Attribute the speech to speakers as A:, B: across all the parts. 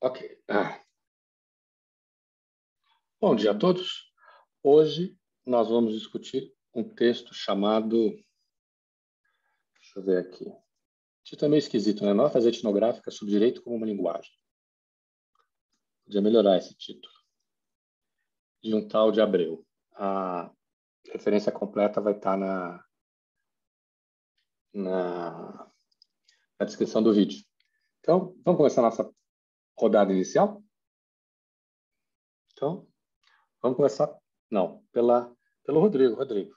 A: Ok. Bom dia a todos. Hoje nós vamos discutir um texto chamado... Deixa eu ver aqui. O título é meio esquisito, né? Notas etnográficas sobre direito como uma linguagem. Podia melhorar esse título. De um tal de Abreu. A referência completa vai estar na descrição do vídeo. Então, vamos começar a nossa rodada inicial? Então, vamos começar... Não, pelo Rodrigo. Rodrigo.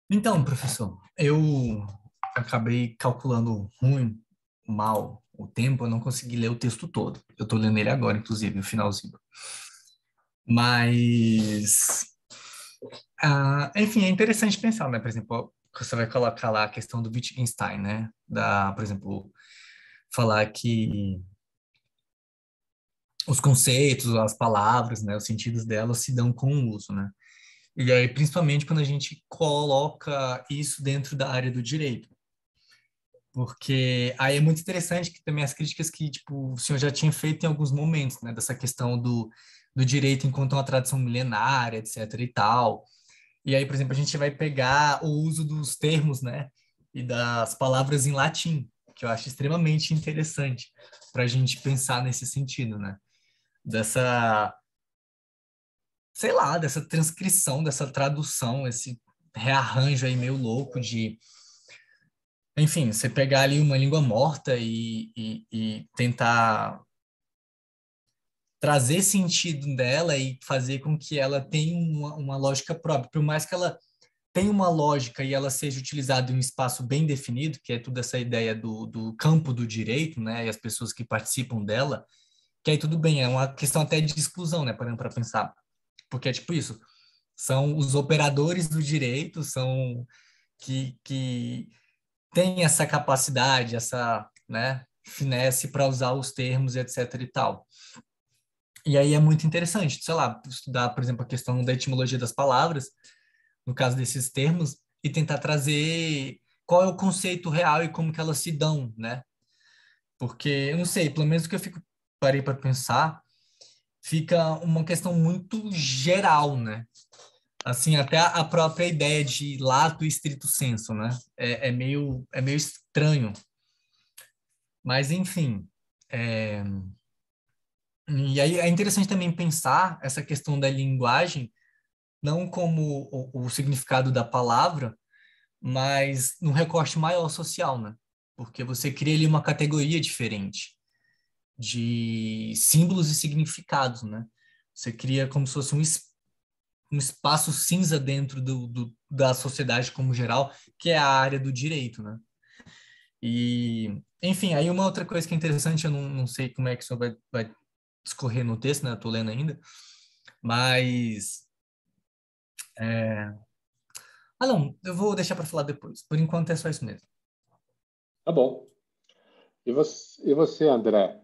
B: Então, professor, eu acabei calculando mal o tempo, eu não consegui ler o texto todo. Eu estou lendo ele agora, inclusive, o finalzinho. Mas, enfim, é interessante pensar, né? Por exemplo, você vai colocar lá a questão do Wittgenstein, né? Por exemplo, falar que os conceitos, as palavras, né? Os sentidos delas se dão com o uso, né? E aí, principalmente quando a gente coloca isso dentro da área do direito. Porque aí é muito interessante que também as críticas que, tipo, o senhor já tinha feito em alguns momentos, né, dessa questão do direito enquanto uma tradição milenária, etc e tal. E aí, por exemplo, a gente vai pegar o uso dos termos, né, e das palavras em latim, que eu acho extremamente interessante para a gente pensar nesse sentido, né, dessa, sei lá, dessa transcrição, dessa tradução, esse rearranjo aí meio louco de enfim, você pegar ali uma língua morta e tentar trazer sentido dela e fazer com que ela tenha uma lógica própria. Por mais que ela tenha uma lógica e ela seja utilizada em um espaço bem definido, que é toda essa ideia do campo do direito, né, e as pessoas que participam dela, que aí tudo bem, é uma questão até de exclusão, né, parando para pensar. Porque é tipo isso, são os operadores do direito, são que tem essa capacidade, essa, né, finesse para usar os termos, etc e tal. E aí é muito interessante, sei lá, estudar, por exemplo, a questão da etimologia das palavras, no caso desses termos, e tentar trazer qual é o conceito real e como que elas se dão, né? Porque, eu não sei, pelo menos o que parei para pensar, fica uma questão muito geral, né? Assim, até a própria ideia de lato e stricto sensu, né? É meio estranho. Mas, enfim, é... e aí é interessante também pensar essa questão da linguagem, não como o significado da palavra, mas num recorte maior social, né? Porque você cria ali uma categoria diferente de símbolos e significados, né? Você cria como se fosse um espaço cinza dentro da sociedade como geral, que é a área do direito, né? E, enfim, aí uma outra coisa que é interessante, eu não sei como é que isso vai discorrer no texto, né? Eu tô lendo ainda, mas... é, não, eu vou deixar para falar depois. Por enquanto é só isso mesmo.
A: Tá bom. E você, André?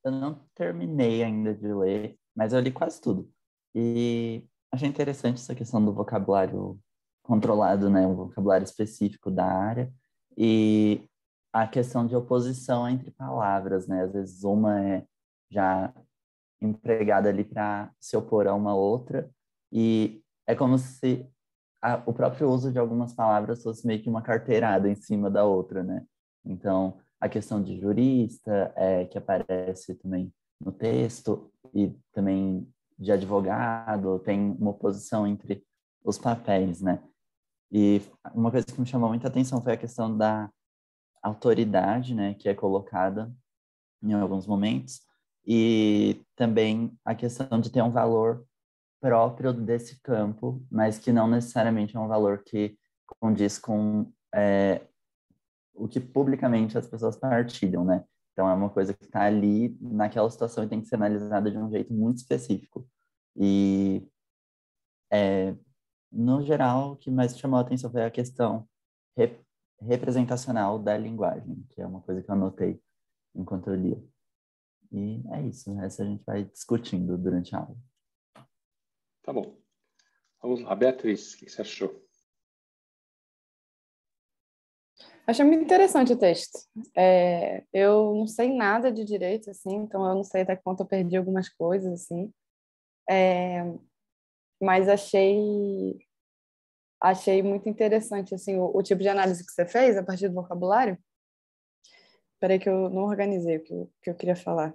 C: Eu não terminei ainda de ler, mas eu li quase tudo. E achei interessante essa questão do vocabulário controlado, né? Um vocabulário específico da área. E a questão de oposição entre palavras, né? Às vezes uma é já empregada ali para se opor a uma outra. E é como se o próprio uso de algumas palavras fosse meio que uma carteirada em cima da outra, né? Então, a questão de jurista, que aparece também no texto, e também de advogado, tem uma oposição entre os papéis, né? E uma coisa que me chamou muita atenção foi a questão da autoridade, né, que é colocada em alguns momentos, e também a questão de ter um valor próprio desse campo, mas que não necessariamente é um valor que condiz com o que publicamente as pessoas partilham, né? Então é uma coisa que está ali naquela situação e tem que ser analisada de um jeito muito específico. E, no geral, o que mais chamou a atenção foi a questão re representacional da linguagem, que é uma coisa que eu anotei enquanto eu lia. E é isso, essa a gente vai discutindo durante a aula.
A: Tá bom. Vamos lá, Beatriz, o que você achou?
D: Achei muito interessante o texto. Eu não sei nada de direito, assim, então eu não sei até quanto eu perdi algumas coisas, assim. Mas achei muito interessante, assim, o tipo de análise que você fez a partir do vocabulário. Espera aí que eu não organizei que eu queria falar.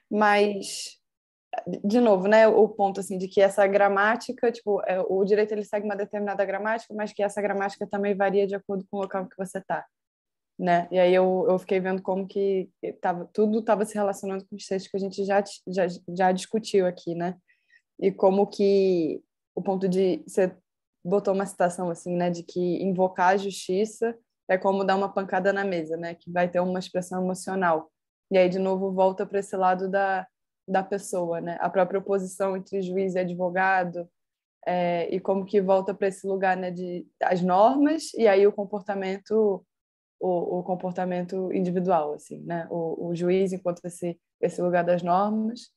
D: Mas, de novo, né, o ponto, assim, de que essa gramática, tipo, o direito ele segue uma determinada gramática, mas que essa gramática também varia de acordo com o local que você está, né? E aí eu fiquei vendo como que tudo estava se relacionando com os textos que a gente já discutiu aqui, né? E como que o ponto de você botou uma citação assim, né, de que invocar a justiça é como dar uma pancada na mesa, né, que vai ter uma expressão emocional. E aí de novo volta para esse lado da pessoa, né, a própria oposição entre juiz e advogado, e como que volta para esse lugar, né, de as normas e aí o comportamento o comportamento individual, assim, né, o juiz enquanto esse lugar das normas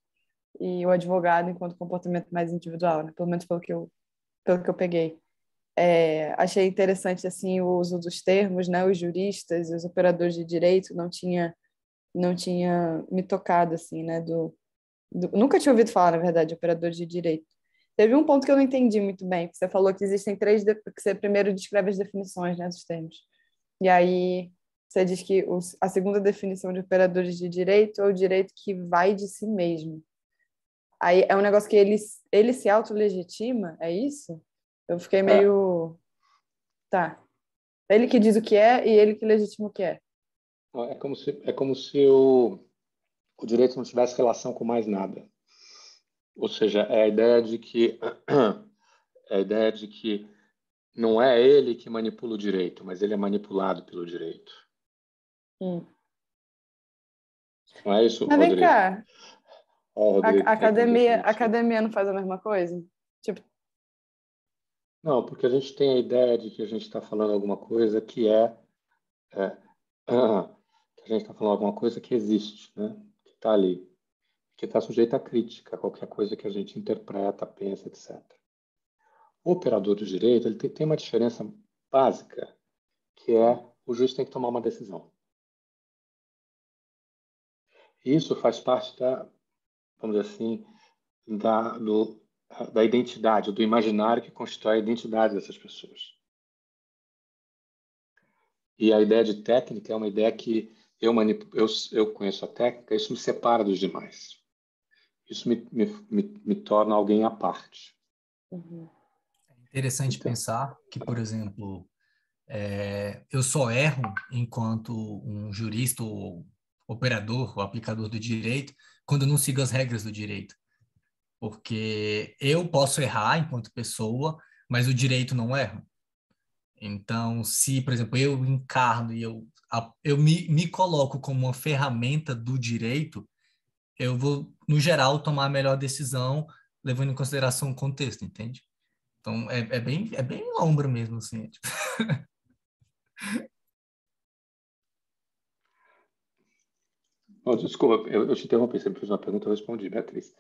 D: e o advogado enquanto comportamento mais individual, né? Pelo menos pelo que eu peguei. Achei interessante assim o uso dos termos, né? Os juristas, os operadores de direito não tinha me tocado assim, né? Nunca tinha ouvido falar, na verdade, de operadores de direito. Teve um ponto que eu não entendi muito bem, que você falou que existem que você primeiro descreve as definições, né, dos termos. E aí você diz que a segunda definição de operadores de direito é o direito que vai de si mesmo. Aí é um negócio que ele se autolegitima, é isso? Eu fiquei meio... Tá. Ele que diz o que é e ele que legitima o que é.
A: É como se o direito não tivesse relação com mais nada. Ou seja, é a ideia de que não é ele que manipula o direito, mas ele é manipulado pelo direito. Não é isso,
D: Mas vem
A: Rodrigo?
D: cá,
A: Ó, o
D: a
A: Rodrigo caiu no
D: a
A: definitivo.
D: academia não faz a mesma coisa? Tipo,
A: Não, porque a gente tem a ideia de que a gente está falando alguma coisa é, que a gente está falando alguma coisa que existe, né? Que está ali, que está sujeita a crítica, qualquer coisa que a gente interpreta, pensa, etc. O operador do direito ele tem uma diferença básica, que é o juiz tem que tomar uma decisão. Isso faz parte vamos dizer assim, da identidade, do imaginário que constrói a identidade dessas pessoas. E a ideia de técnica é uma ideia que eu conheço a técnica, isso me separa dos demais. Isso me torna alguém à parte.
B: Interessante
A: Então,
B: pensar que, por exemplo, eu só erro enquanto um jurista ou operador ou aplicador do direito quando eu não sigo as regras do direito. Porque eu posso errar enquanto pessoa, mas o direito não erra. Então, se, por exemplo, eu encarno e eu me coloco como uma ferramenta do direito, eu vou, no geral, tomar a melhor decisão levando em consideração o contexto, entende? Então, é bem ombro mesmo, assim. Tipo.
A: desculpa, eu te interrompi, você me fez uma pergunta, eu respondi, Beatriz.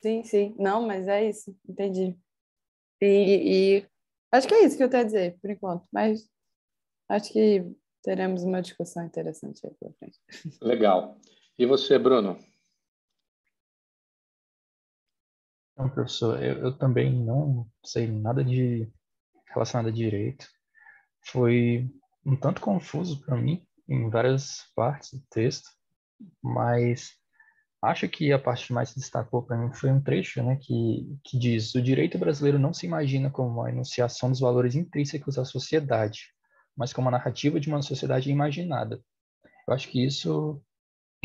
D: sim, sim. Não, mas é isso. Entendi. E acho que é isso que eu tenho a dizer, por enquanto. Mas acho que teremos uma discussão interessante aí pela frente.
A: Legal. E você, Bruno?
E: Então, professor, eu também não sei nada de relacionado a direito. Foi um tanto confuso para mim em várias partes do texto, mas acho que a parte que mais se destacou para mim foi um trecho, né, que diz: o direito brasileiro não se imagina como a enunciação dos valores intrínsecos à sociedade, mas como a narrativa de uma sociedade imaginada. Eu acho que isso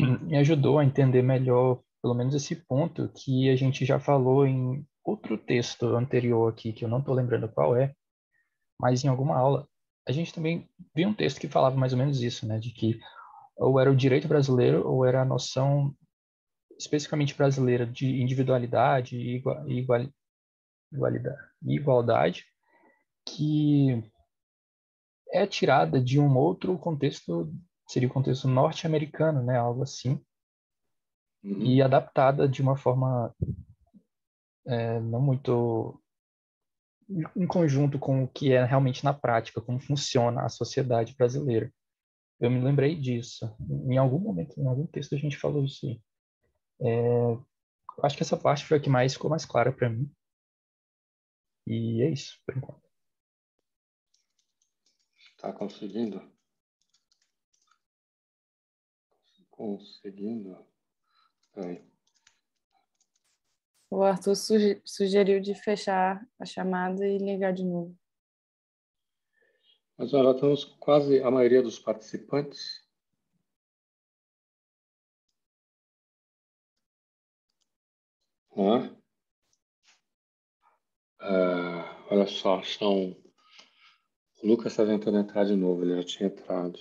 E: me ajudou a entender melhor, pelo menos esse ponto que a gente já falou em outro texto anterior aqui, que eu não estou lembrando qual é, mas em alguma aula a gente também viu um texto que falava mais ou menos isso, né, de que ou era o direito brasileiro ou era a noção especificamente brasileira de individualidade e igualdade, que é tirada de um outro contexto, seria o contexto norte-americano, né, algo assim. e adaptada de uma forma não muito em conjunto com o que é realmente na prática, como funciona a sociedade brasileira. Eu me lembrei disso. Em algum momento, em algum texto, a gente falou isso aí. Acho que essa parte foi a que ficou mais clara para mim. E é isso, por enquanto.
A: Está conseguindo? Conseguindo? Aí.
D: O Arthur sugeriu de fechar a chamada e ligar de novo.
A: Mas nós já temos quase a maioria dos participantes. Né? Olha só, o Lucas está tentando entrar de novo, ele já tinha entrado.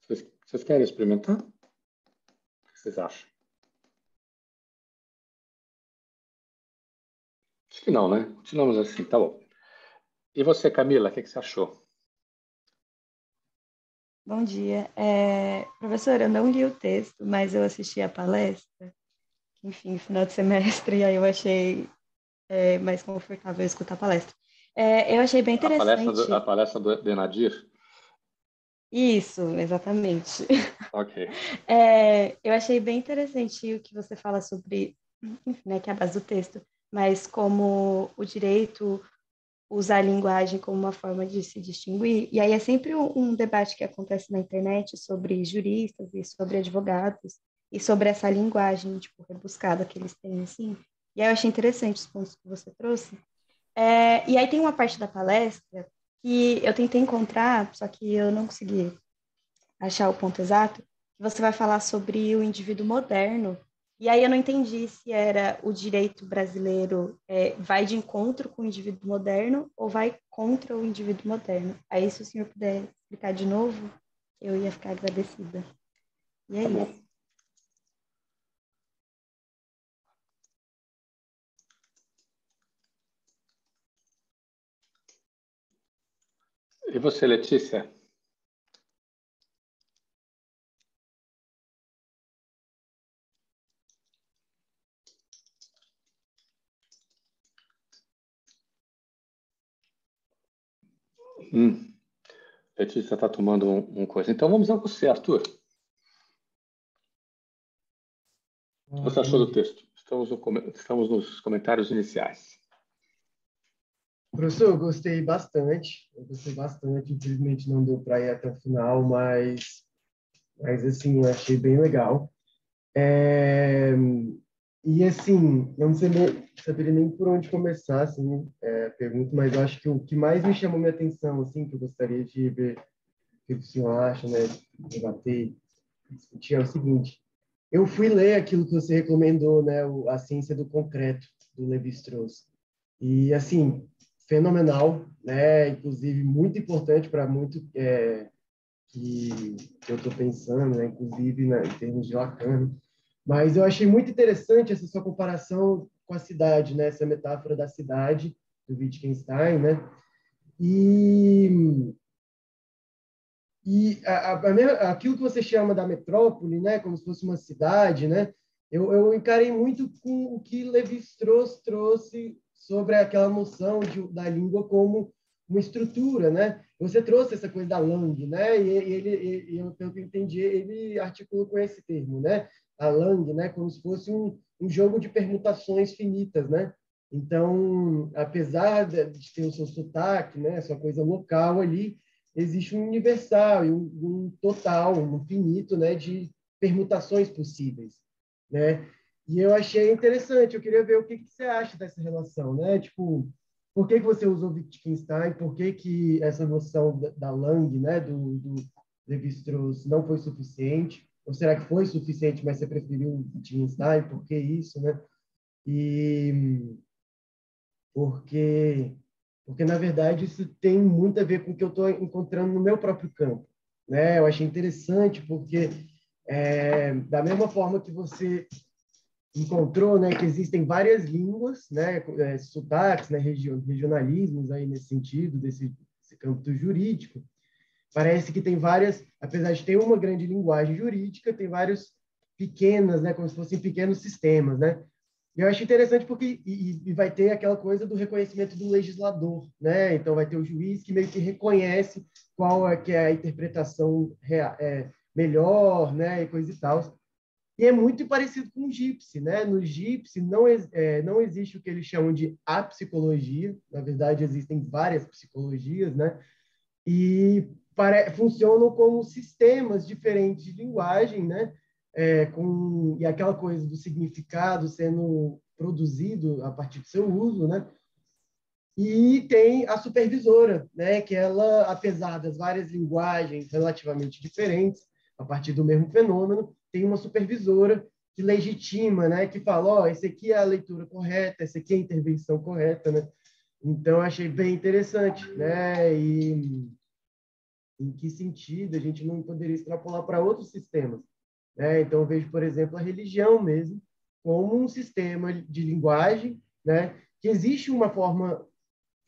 A: Vocês querem experimentar? O que vocês acham? Acho que não, né? Continuamos assim, tá bom. E você, Camila, o que você achou?
F: Bom dia. Professora, eu não li o texto, mas eu assisti a palestra, enfim, final de semestre, e aí eu achei mais confortável escutar a palestra. Eu achei bem interessante.
A: A palestra do Benadir?
F: Isso, exatamente.
A: Ok.
F: Eu achei bem interessante o que você fala sobre, enfim, né, que é a base do texto, mas como o direito usar a linguagem como uma forma de se distinguir. E aí é sempre um debate que acontece na internet sobre juristas e sobre advogados e sobre essa linguagem, tipo, rebuscada que eles têm, assim. E aí eu achei interessante os pontos que você trouxe. E aí tem uma parte da palestra que eu tentei encontrar, só que eu não consegui achar o ponto exato, que você vai falar sobre o indivíduo moderno. E aí eu não entendi se era o direito brasileiro vai de encontro com o indivíduo moderno ou vai contra o indivíduo moderno. Aí se o senhor puder explicar de novo, eu ia ficar agradecida. E é
A: Tá
F: isso.
A: bom. E você, Letícia? Letícia está tomando um coisa. Então vamos a você, Arthur. O que você achou do texto? Estamos nos comentários iniciais.
G: Professor, eu gostei bastante. Infelizmente não deu para ir até o final, mas assim, eu achei bem legal. E assim, eu não saberia nem por onde começar, assim, a pergunta, mas eu acho que o que mais me chamou minha atenção, assim, que eu gostaria de ver o que o senhor acha, né, debater, discutir, é o seguinte: eu fui ler aquilo que você recomendou, né, A Ciência do Concreto, do Levi-Strauss. E, assim, fenomenal, né, inclusive muito importante para muito que eu estou pensando, né, inclusive em termos de Lacan. Mas eu achei muito interessante essa sua comparação com a cidade, né, essa metáfora da cidade, do Wittgenstein, né, e aquilo que você chama da metrópole, né, como se fosse uma cidade, né, eu encarei muito com o que Levi-Strauss trouxe sobre aquela noção da língua como uma estrutura, né? Você trouxe essa coisa da langue, né? Eu, pelo que eu entendi, ele articula com esse termo, né? A langue, né? Como se fosse um jogo de permutações finitas, né? Então, apesar de ter o seu sotaque, né? Essa coisa local ali, existe um universal e um total, um finito, né, de permutações possíveis, né? E eu achei interessante, eu queria ver o que você acha dessa relação, né? Tipo, por que você usou Wittgenstein? Por que essa noção da Lange, né, do Levi-Strauss não foi suficiente? Ou será que foi suficiente, mas você preferiu Wittgenstein? Por que isso, né? E porque na verdade isso tem muito a ver com o que eu estou encontrando no meu próprio campo, né? Eu achei interessante porque da mesma forma que você encontrou, né, que existem várias línguas, né, sotaques, né, regionalismos aí nesse sentido desse campo do jurídico, parece que tem várias, apesar de ter uma grande linguagem jurídica, tem vários pequenas, né, como se fossem pequenos sistemas, né? E eu acho interessante porque vai ter aquela coisa do reconhecimento do legislador, né? Então vai ter o juiz que meio que reconhece qual é que é a interpretação melhor, né, e coisa e tal. E é muito parecido com o Gypsy, né? No Gypsy não existe o que eles chamam de apsicologia, na verdade existem várias psicologias, né? E funcionam como sistemas diferentes de linguagem, né? E aquela coisa do significado sendo produzido a partir do seu uso, né? E tem a supervisora, né? Que ela, apesar das várias linguagens relativamente diferentes, a partir do mesmo fenômeno, tem uma supervisora que legitima, né? Que fala, ó, esse aqui é a leitura correta, esse aqui é a intervenção correta, né? Então, achei bem interessante, né? E em que sentido a gente não poderia extrapolar para outros sistemas, né? Então, eu vejo, por exemplo, a religião mesmo como um sistema de linguagem, né? Que existe uma forma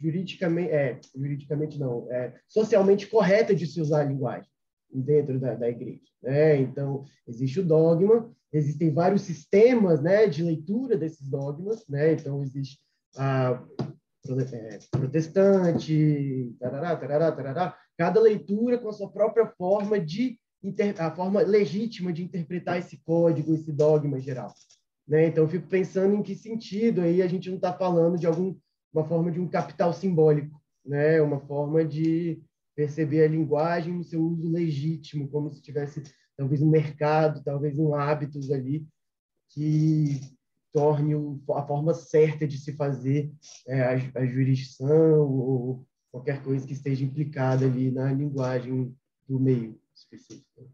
G: juridicamente não, socialmente correta de se usar a linguagem dentro da igreja, né? Então, existe o dogma, existem vários sistemas, né, de leitura desses dogmas, né? Então, existe a protestante, tarará, tarará, tarará, cada leitura com a sua própria forma a forma legítima de interpretar esse código, esse dogma geral, né? Então, eu fico pensando em que sentido aí a gente não está falando de uma forma de um capital simbólico, né? Uma forma de perceber a linguagem no seu uso legítimo, como se tivesse talvez um mercado, talvez um hábitos ali que torne a forma certa de se fazer a jurisdição ou qualquer coisa que esteja implicada ali na linguagem do meio específico.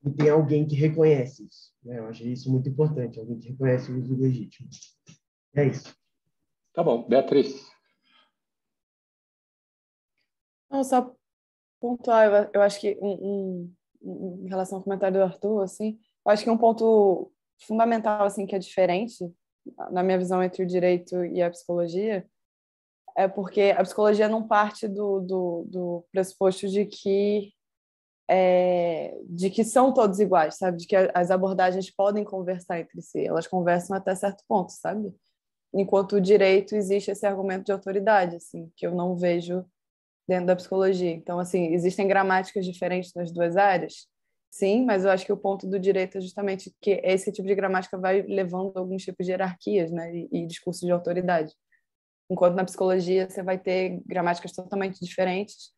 G: E tem alguém que reconhece isso, né? Eu achei isso muito importante, alguém que reconhece o uso legítimo. É isso.
A: Tá bom. Beatriz.
D: Não, só pontuar, eu acho que em relação ao comentário do Arthur, assim, eu acho que um ponto fundamental, assim, que é diferente, na minha visão, entre o direito e a psicologia, é porque a psicologia não parte do pressuposto de que são todos iguais, sabe? De que as abordagens podem conversar entre si, elas conversam até certo ponto, sabe? Enquanto o direito existe esse argumento de autoridade, assim, que eu não vejo dentro da psicologia. Então, assim, existem gramáticas diferentes nas duas áreas? Sim, mas eu acho que o ponto do direito é justamente que esse tipo de gramática vai levando alguns tipos de hierarquias, né, e discursos de autoridade. Enquanto na psicologia você vai ter gramáticas totalmente diferentes,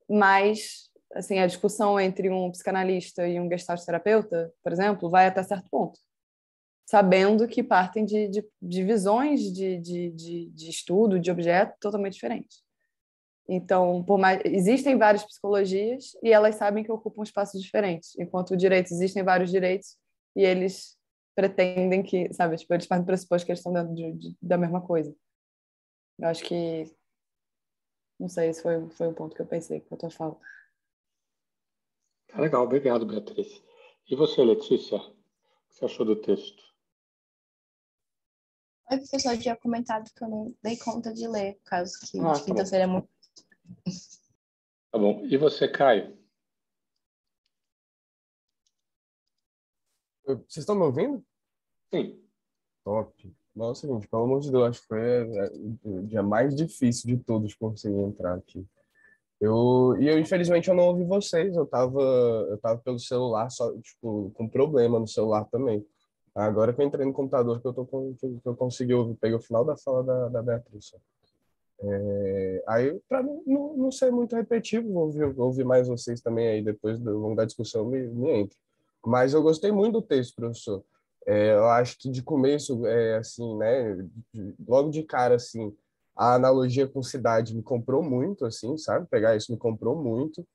D: mas assim, a discussão entre um psicanalista e um gestalt terapeuta, por exemplo, vai até certo ponto, sabendo que partem de visões de estudo, de objeto totalmente diferentes. Então, existem várias psicologias e elas sabem que ocupam espaços diferentes, enquanto o direito existem vários direitos e eles pretendem que, sabe, tipo, eles partem do pressuposto que eles estão dentro da mesma coisa. Eu acho que, não sei, esse foi o ponto que eu pensei com a tua fala.
A: Tá legal, obrigado, Beatriz. E você, Letícia? O que você achou do texto?
H: Oi, professor, eu tinha comentado que eu não dei conta de ler, por causa que
A: Tá
H: de quinta-feira é muito.
A: Tá bom. E você, Caio?
I: Vocês estão me ouvindo?
A: Sim.
I: Top. Não, é o seguinte, pelo amor de Deus, acho que foi o dia mais difícil de todos conseguir entrar aqui. Infelizmente, eu não ouvi vocês. Eu tava pelo celular, só, tipo, com problema no celular também. Agora que eu entrei no computador, que eu consegui ouvir, peguei o final da fala da Beatriz. Só. Aí, para não ser muito repetitivo, vou ouvir mais vocês também aí, depois do longo da discussão, me entre. Mas eu gostei muito do texto, professor. Eu acho que de começo, assim, né, logo de cara, assim, a analogia com cidade me comprou muito, assim, sabe? Pegar isso me comprou muito.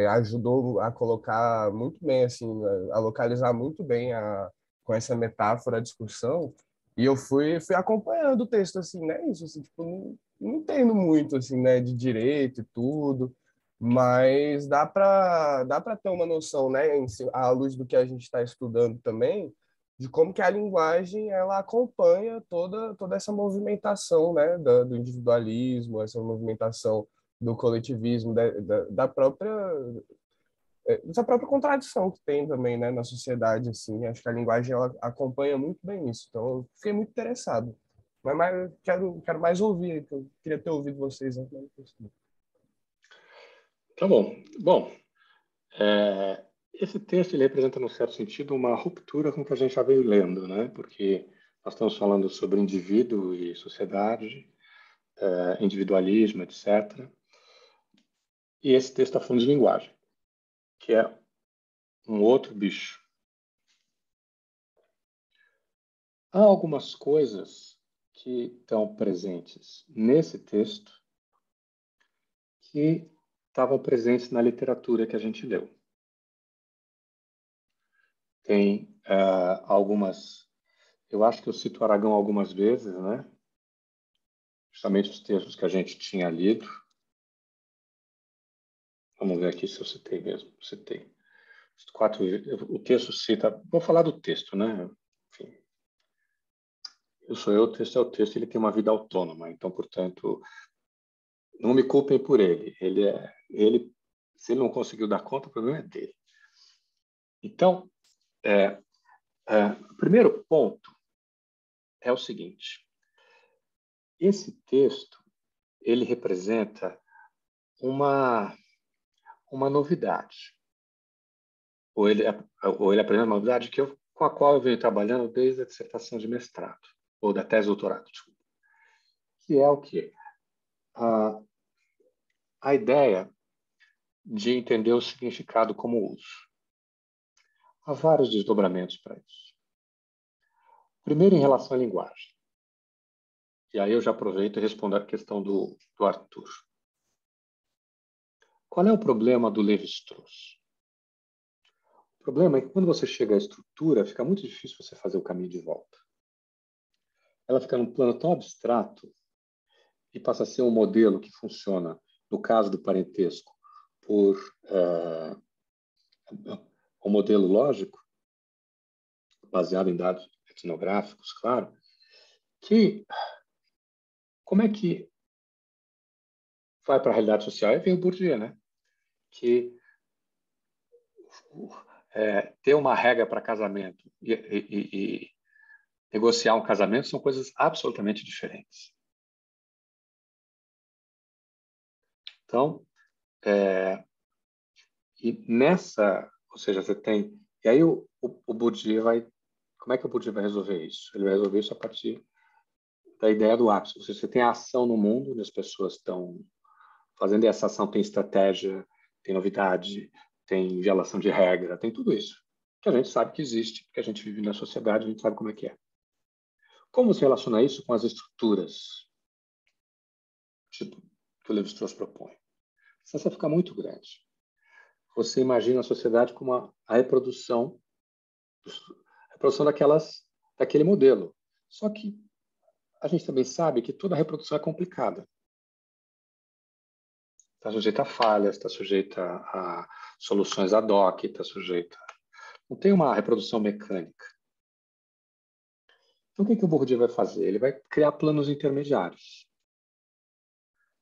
I: Ajudou a colocar muito bem, assim, a localizar muito bem com essa metáfora a discussão. E eu fui acompanhando o texto, assim, né? Isso, assim, tipo, não entendo muito, assim, né, de direito e tudo, mas dá para ter uma noção, né, à luz do que a gente está estudando também, de como que a linguagem ela acompanha toda essa movimentação, né, do individualismo, essa movimentação do coletivismo, da própria essa própria contradição que tem também, né, na sociedade, assim. Acho que a linguagem ela acompanha muito bem isso. Então, eu fiquei muito interessado. Mas eu quero mais ouvir, que eu queria ter ouvido vocês antes.
A: Tá bom. Bom, esse texto ele representa, num certo sentido, uma ruptura com o que a gente já veio lendo, né? Porque nós estamos falando sobre indivíduo e sociedade, individualismo, etc. E esse texto está falando de linguagem, que é um outro bicho. Há algumas coisas que estão presentes nesse texto que estavam presentes na literatura que a gente leu. Tem algumas... Eu acho que eu cito Aragão algumas vezes, né? Justamente os textos que a gente tinha lido. Vamos ver aqui se eu citei mesmo. Citei. O texto cita... Vou falar do texto, né? Enfim. Eu sou eu, o texto é o texto, ele tem uma vida autônoma. Então, portanto, não me culpem por ele. Se ele não conseguiu dar conta, o problema é dele. Então, o primeiro ponto é o seguinte. Esse texto, ele representa uma novidade. Ou ele apresenta uma novidade com a qual eu venho trabalhando desde a dissertação de mestrado, ou da tese de doutorado, desculpa. Que é o quê? A ideia de entender o significado como uso. Há vários desdobramentos para isso. Primeiro, em relação à linguagem. E aí eu já aproveito e respondo a questão do Arthur. Qual é o problema do Lévi-Strauss? O problema é que quando você chega à estrutura, fica muito difícil você fazer o caminho de volta. Ela fica num plano tão abstrato e passa a ser um modelo que funciona, no caso do parentesco, por um modelo lógico, baseado em dados etnográficos, claro, que como é que vai para a realidade social? Aí vem o Bourdieu, né? Que ter uma regra para casamento e negociar um casamento são coisas absolutamente diferentes. Então, ou seja, você tem... E aí o Bourdieu vai... Como é que o Bourdieu vai resolver isso? Ele vai resolver isso a partir da ideia do ápice. Ou seja, você tem a ação no mundo, onde as pessoas estão fazendo essa ação, tem estratégia, tem novidade, tem violação de regra, tem tudo isso. Que a gente sabe que existe, porque a gente vive na sociedade, a gente sabe como é que é. Como você relaciona isso com as estruturas tipo, que o Lévi-Strauss propõe? A distância fica muito grande. Você imagina a sociedade como a reprodução daquele modelo. Só que a gente também sabe que toda reprodução é complicada. Está sujeita a falhas, está sujeita a soluções ad hoc, está sujeita... Não tem uma reprodução mecânica. Então, o que o Bourdieu vai fazer? Ele vai criar planos intermediários,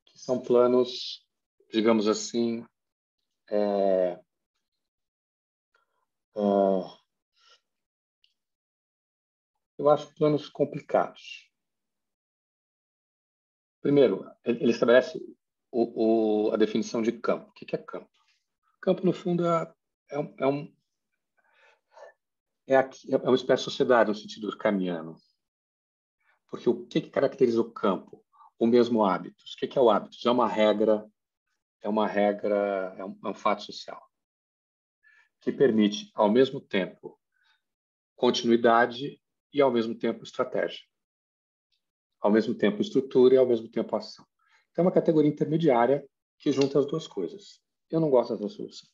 A: que são planos, digamos assim, eu acho planos complicados. Primeiro, ele estabelece a definição de campo. O que é campo? Campo, no fundo, é uma espécie de sociedade no sentido kamiano. Porque o que caracteriza o campo? O mesmo hábitos. O que é o hábitos? É uma regra, é um fato social que permite, ao mesmo tempo, continuidade e, ao mesmo tempo, estratégia. Ao mesmo tempo, estrutura e, ao mesmo tempo, ação. Então, é uma categoria intermediária que junta as duas coisas. Eu não gosto dessa solução.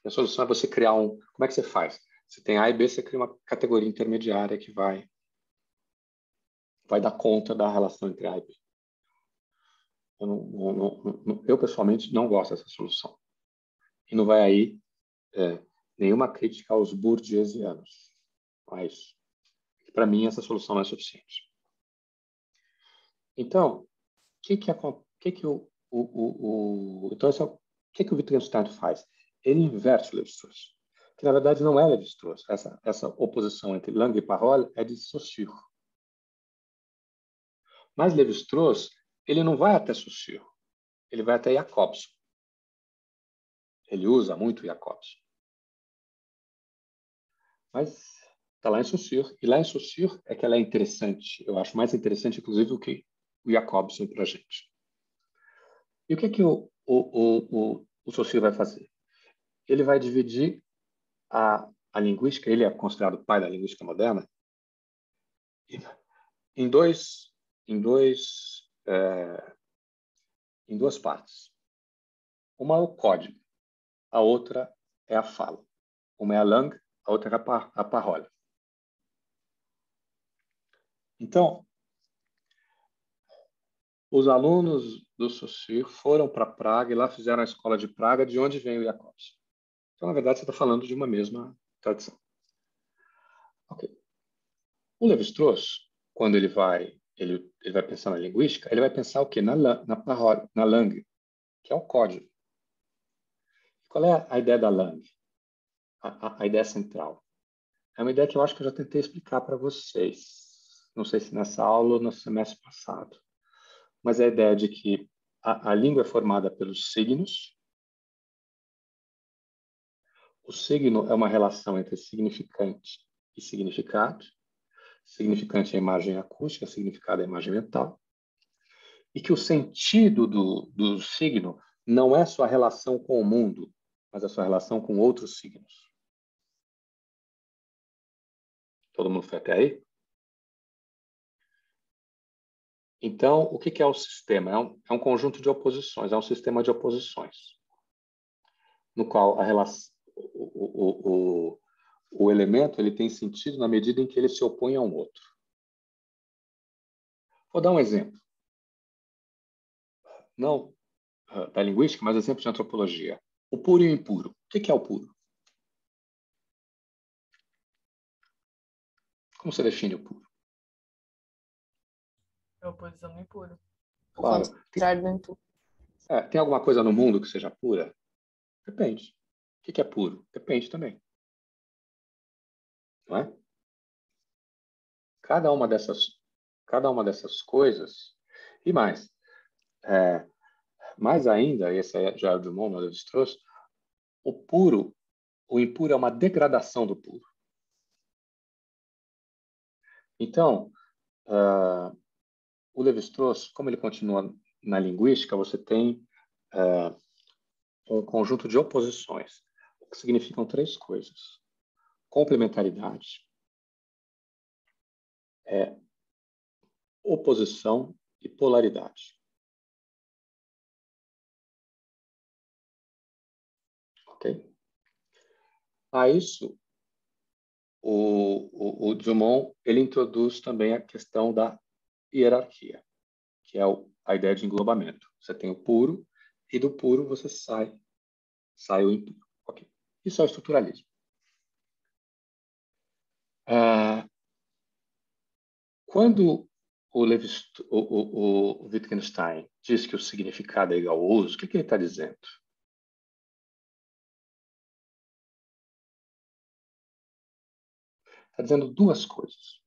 A: A solução é você criar um... Como é que você faz? Você tem A e B, você cria uma categoria intermediária que vai dar conta da relação entre A e B. Eu pessoalmente, não gosto dessa solução. E não vai aí nenhuma crítica aos bourdieusianos. Mas, para mim, essa solução não é suficiente. Então, então, esse é que o Wittgenstein faz? Ele inverte o Lévi-Strauss, que na verdade não é Lévi-Strauss. Essa oposição entre Lang e Parole é de Saussure. Mas Lévi-Strauss, ele não vai até Saussure, ele vai até Jacobson. Ele usa muito Jacobson. Mas está lá em Saussure, e lá em Saussure é que ela é interessante. Eu acho mais interessante, inclusive, do que o Jacobson para a gente. E o que o Saussure vai fazer? Ele vai dividir a linguística, ele é considerado o pai da linguística moderna, em duas partes. Uma é o código, a outra é a fala. Uma é a langue, a outra é a parole. Então, os alunos do Saussure foram para Praga e lá fizeram a escola de Praga, de onde vem o Jacobson. Então, na verdade, você está falando de uma mesma tradição. Ok. O Lévi-Strauss, quando ele vai pensar na linguística, ele vai pensar o quê? Na parole, na langue, que é o código. Qual é a ideia da langue? A ideia central. É uma ideia que eu acho que eu já tentei explicar para vocês. Não sei se nessa aula ou no semestre passado. Mas é a ideia de que a língua é formada pelos signos. O signo é uma relação entre significante e significado. Significante é a imagem acústica, significado é a imagem mental. E que o sentido do signo não é sua relação com o mundo, mas a sua relação com outros signos. Todo mundo foi até aí? Então, o que é o sistema? É um conjunto de oposições, é um sistema de oposições, no qual a relação, o elemento ele tem sentido na medida em que ele se opõe a um outro. Vou dar um exemplo. Não da linguística, mas exemplo de antropologia. O puro e o impuro. O que é o puro? Como você define o puro?
J: É a oposição do impuro.
A: Claro.
H: O contrário do impuro.
A: Tem alguma coisa no mundo que seja pura? Depende. O que é puro? Depende também. Não é? Cada uma dessas coisas, e mais, mais ainda, esse já é o Dumont, o Lévi-Strauss, o impuro é uma degradação do puro. Então, o Lévi-Strauss, como ele continua na linguística, você tem um conjunto de oposições, que significam três coisas. Complementaridade, oposição e polaridade. Ok? A isso, o Dumont ele introduz também a questão da hierarquia, que é a ideia de englobamento. Você tem o puro e do puro você sai o impuro. Okay. Isso é o estruturalismo. Quando o Wittgenstein diz que o significado é igual ao uso, o que ele está dizendo? Está dizendo duas coisas.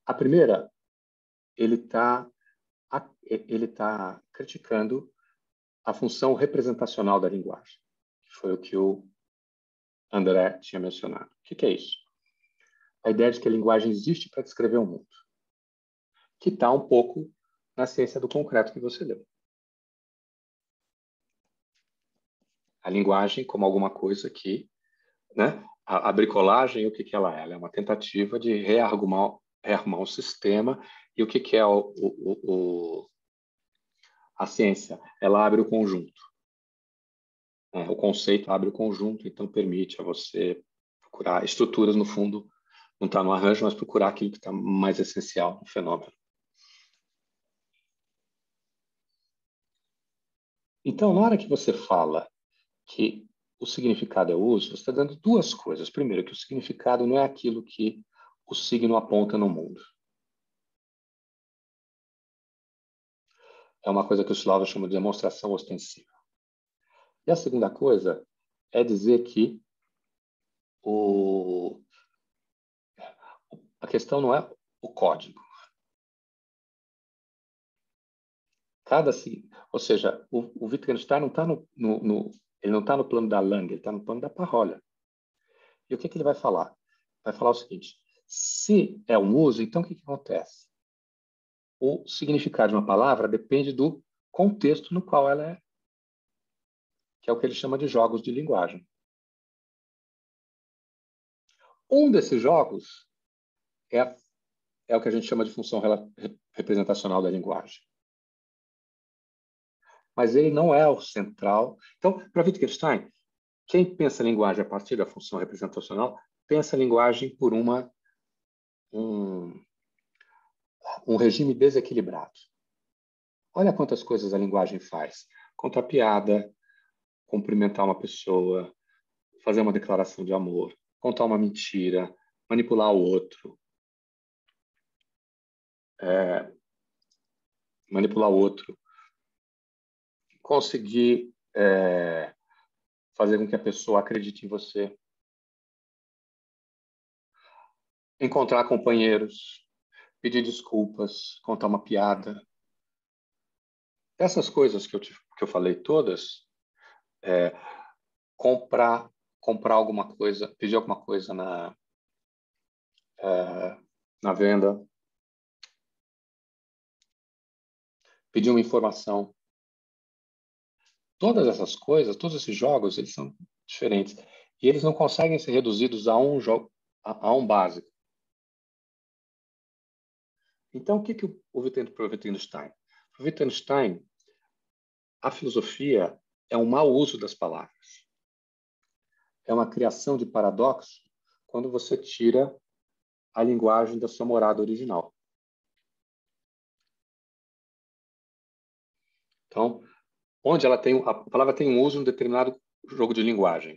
A: A primeira, ele está criticando a função representacional da linguagem, que foi o que o André tinha mencionado. O que é isso? A ideia de que a linguagem existe para descrever o mundo, que está um pouco na ciência do concreto que você leu. A linguagem como alguma coisa que, né? A bricolagem, o que ela é? Ela é uma tentativa de rearrumar o sistema. E o que é a ciência? Ela abre o conjunto. O conceito abre o conjunto, então permite a você procurar estruturas, no fundo, não está no arranjo, mas procurar aquilo que está mais essencial no fenômeno. Então, na hora que você fala que o significado é o uso, você está dando duas coisas. Primeiro, que o significado não é aquilo que o signo aponta no mundo. É uma coisa que os filósofos chamam de demonstração ostensiva. E a segunda coisa é dizer que a questão não é o código. Ou seja, o Wittgenstein não está ele não está no plano da Lange, ele está no plano da Parolha. E o que ele vai falar? Vai falar o seguinte: se é um uso, então o que acontece? O significado de uma palavra depende do contexto no qual ela é, que é o que ele chama de jogos de linguagem. Um desses jogos é o que a gente chama de função representacional da linguagem. Mas ele não é o central. Então, para Wittgenstein, quem pensa a linguagem a partir da função representacional, pensa a linguagem por um regime desequilibrado. Olha quantas coisas a linguagem faz. Contar piada, cumprimentar uma pessoa, fazer uma declaração de amor, contar uma mentira, manipular o outro, conseguir fazer com que a pessoa acredite em você, encontrar companheiros, pedir desculpas, contar uma piada. Essas coisas que eu falei todas, comprar alguma coisa, pedir alguma coisa na venda, pedir uma informação. Todas essas coisas, todos esses jogos, eles são diferentes. E eles não conseguem ser reduzidos a um jogo, a um básico. Então, o que o Wittgenstein? Para Wittgenstein, a filosofia é um mau uso das palavras. É uma criação de paradoxo quando você tira a linguagem da sua morada original. Então, onde a palavra tem um uso em um determinado jogo de linguagem,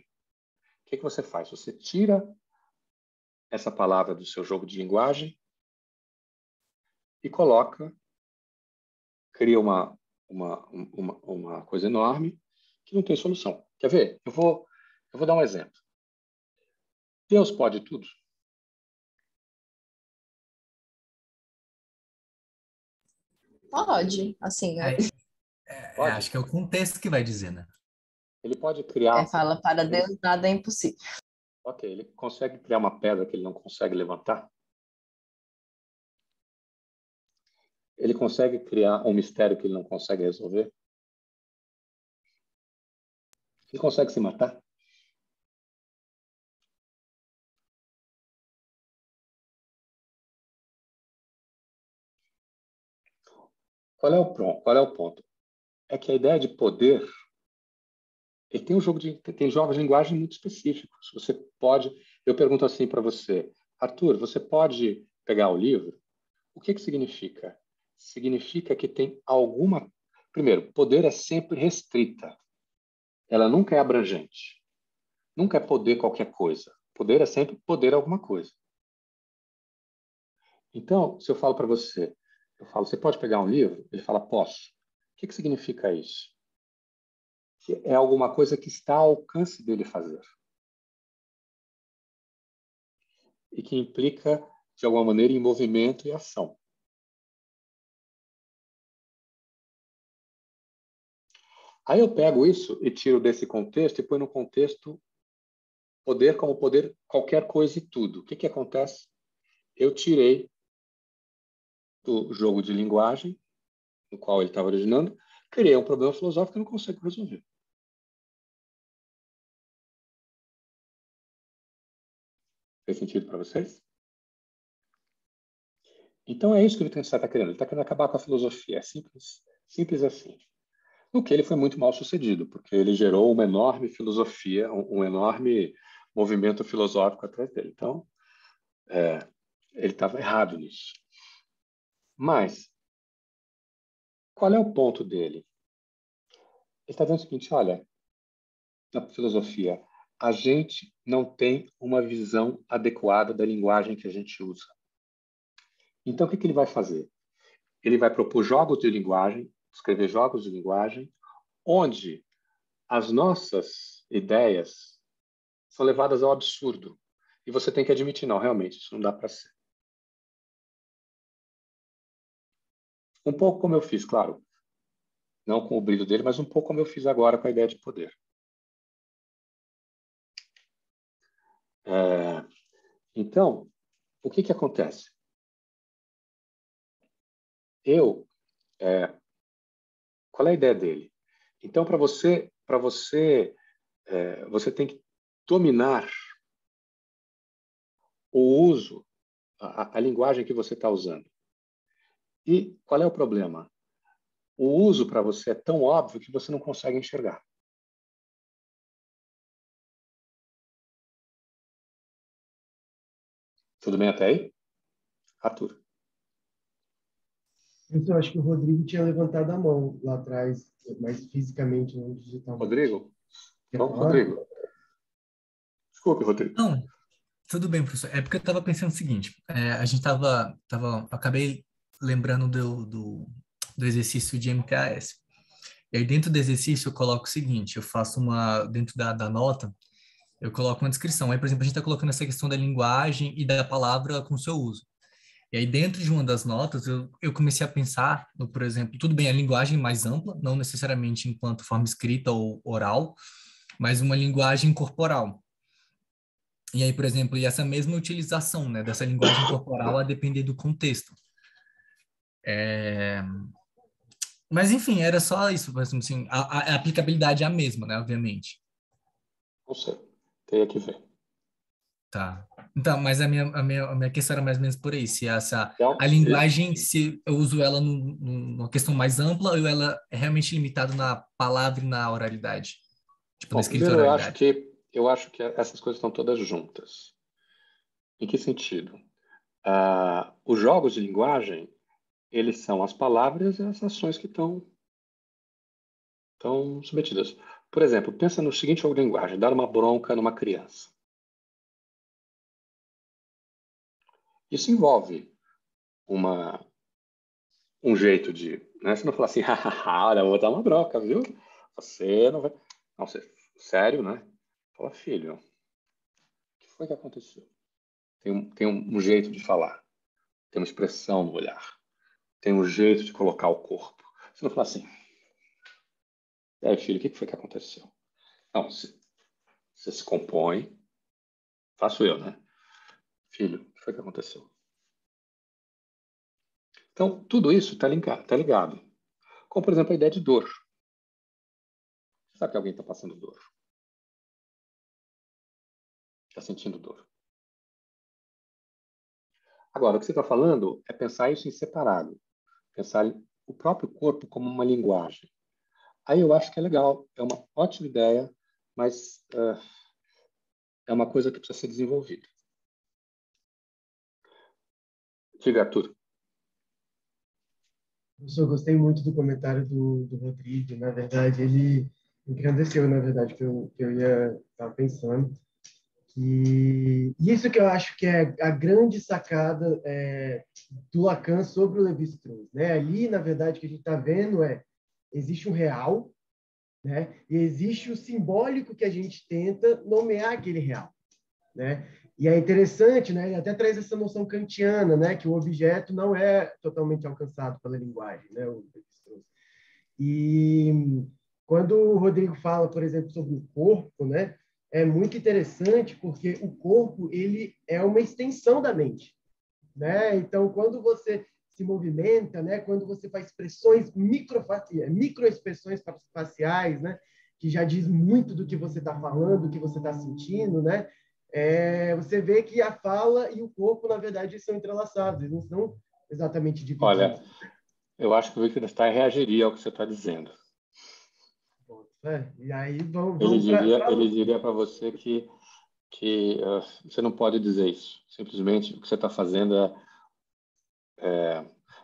A: o que você faz? Você tira essa palavra do seu jogo de linguagem e cria uma coisa enorme que não tem solução. Quer ver? Eu vou dar um exemplo. Deus pode tudo?
J: Pode, assim.
A: Pode?
B: Acho que é o contexto que vai dizer, né?
A: Ele pode criar...
J: fala, para Deus nada é impossível.
A: Ok, ele consegue criar uma pedra que ele não consegue levantar? Ele consegue criar um mistério que ele não consegue resolver? Ele consegue se matar? Qual é o ponto? É que a ideia de poder, ele tem jogos de linguagem muito específicos. Você pode... Eu pergunto assim para você, Arthur, você pode pegar o livro? O que significa? Significa que tem alguma... Primeiro, poder é sempre restrita. Ela nunca é abrangente. Nunca é poder qualquer coisa. Poder é sempre poder alguma coisa. Então, se eu falo para você, você pode pegar um livro? Ele fala, posso. O que significa isso? Que é alguma coisa que está ao alcance dele fazer. E que implica, de alguma maneira, em movimento e ação. Aí eu pego isso e tiro desse contexto e põe no contexto poder como poder qualquer coisa e tudo. O que acontece? Eu tirei do jogo de linguagem, no qual ele estava originando, criei um problema filosófico que eu não consigo resolver. Fez sentido para vocês? Então é isso que o Wittgenstein está querendo. Ele está querendo acabar com a filosofia. É simples, simples assim. No que ele foi muito mal sucedido, porque ele gerou uma enorme filosofia, um enorme movimento filosófico atrás dele. Então, ele estava errado nisso. Mas, qual é o ponto dele? Ele está dizendo o seguinte, olha, na filosofia, a gente não tem uma visão adequada da linguagem que a gente usa. Então, o que ele vai fazer? Ele vai propor jogos de linguagem, escrever jogos de linguagem, onde as nossas ideias são levadas ao absurdo. E você tem que admitir, não, realmente, isso não dá para ser. Um pouco como eu fiz, claro. Não com o brilho dele, mas um pouco como eu fiz agora com a ideia de poder. Então, o que acontece? Qual é a ideia dele? Então, você tem que dominar o uso, a linguagem que você está usando. E qual é o problema? O uso para você é tão óbvio que você não consegue enxergar. Tudo bem até aí? Arthur.
G: Eu acho que o Rodrigo tinha levantado a mão lá atrás, mas fisicamente, não digitalmente.
A: Rodrigo? Não, Rodrigo. Desculpe, Rodrigo.
B: Não, tudo bem, professor. É porque eu estava pensando o seguinte, a gente acabei lembrando do exercício de MTAS. E aí dentro do exercício eu coloco o seguinte, eu faço dentro da nota, eu coloco uma descrição. Aí, por exemplo, a gente está colocando essa questão da linguagem e da palavra com seu uso. E aí, dentro de uma das notas, eu comecei a pensar, por exemplo, tudo bem, a linguagem mais ampla, não necessariamente enquanto forma escrita ou oral, mas uma linguagem corporal. E aí, por exemplo, e essa mesma utilização, né, dessa linguagem corporal a depender do contexto. Mas, enfim, era só isso, assim, a aplicabilidade é a mesma, né, obviamente.
A: Não sei, teria que ver.
B: Tá. Então, mas a minha questão era mais ou menos por aí, se
A: Então,
B: a linguagem, se eu uso ela numa questão mais ampla ou ela é realmente limitada na palavra e na oralidade? Tipo, na escrita e
A: primeiro,
B: oralidade.
A: eu acho que essas coisas estão todas juntas. Em que sentido? Os jogos de linguagem, eles são as palavras e as ações que estão submetidas. Por exemplo, pensa no seguinte jogo de linguagem, dar uma bronca numa criança. Isso envolve um jeito de... Né? Você não fala assim, olha, eu vou dar uma bronca, viu? Você não vai... Não, sério, né? Fala, filho, o que foi que aconteceu? Tem um jeito de falar, tem uma expressão no olhar, tem um jeito de colocar o corpo. Você não fala assim, filho, o que foi que aconteceu? Não, você se compõe, faço eu, né? Filho, o que foi que aconteceu? Então, tudo isso está ligado. Como, por exemplo, a ideia de dor. Você sabe que alguém está passando dor. Está sentindo dor. Agora, o que você está falando é pensar isso em separado. Pensar o próprio corpo como uma linguagem. Aí eu acho que é legal. É uma ótima ideia, mas é uma coisa que precisa ser desenvolvida. Diga, Arthur.
G: Eu gostei muito do comentário do Rodrigo. Na verdade, ele engrandeceu, na verdade, que eu ia estar pensando. E isso que eu acho que é a grande sacada do Lacan sobre o Lévi-Strauss, né? Ali, na verdade, o que a gente está vendo existe um real, né? E existe o simbólico que a gente tenta nomear aquele real, né? E é interessante, né? Ele até traz essa noção kantiana, né? Que o objeto não é totalmente alcançado pela linguagem, né? O Lévi-Strauss. E quando o Rodrigo fala, por exemplo, sobre o corpo, né? É muito interessante porque o corpo ele é uma extensão da mente, né? Então, quando você se movimenta, né? Quando você faz expressões microexpressões faciais, né? Que já diz muito do que você está falando, do que você está sentindo, né? Você vê que a fala e o corpo, na verdade, são entrelaçados, eles não são exatamente divididos.
A: Olha, eu acho que o Wittgenstein reagiria ao que você está dizendo.
G: E aí vamos
A: ele diria para você que você não pode dizer isso. Simplesmente o que você está fazendo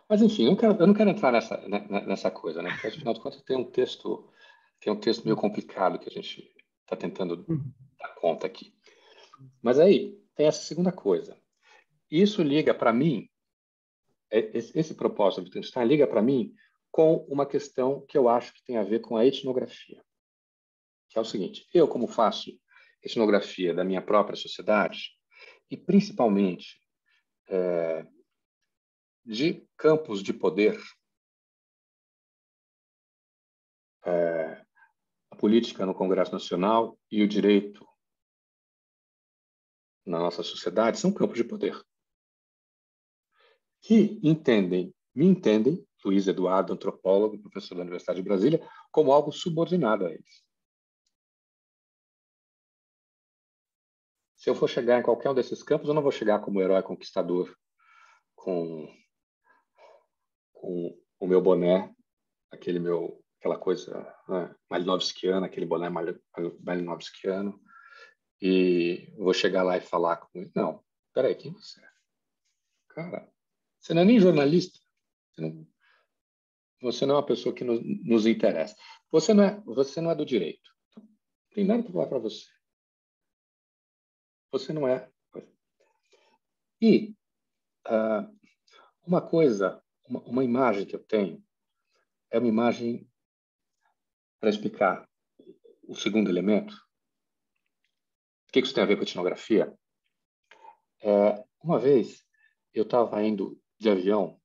A: Mas enfim, eu não quero entrar nessa coisa, né? Porque afinal de contas tem um texto meio complicado que a gente está tentando dar conta aqui. Mas aí tem essa segunda coisa. Isso liga para mim, esse propósito do Wittgenstein liga para mim com uma questão que eu acho que tem a ver com a etnografia. que é o seguinte: eu, como faço etnografia da minha própria sociedade, e principalmente de campos de poder, a política no Congresso Nacional e o direito na nossa sociedade são campos de poder que me entendem, Luiz Eduardo, antropólogo, professor da Universidade de Brasília, como algo subordinado a eles. Se eu for chegar em qualquer um desses campos, eu não vou chegar como herói conquistador com o meu boné, aquela coisa, né, malinovskiana, aquele boné malinovskiano, e vou chegar lá e falar com ele. Não, peraí, quem você é? Cara, você não é nem jornalista. Você não é uma pessoa que nos interessa. Você não é do direito. Então, não tem nada para falar para você. Você não é. E uma coisa, uma imagem que eu tenho, é uma imagem para explicar o segundo elemento. O que isso tem a ver com etnografia? Uma vez, eu estava indo de avião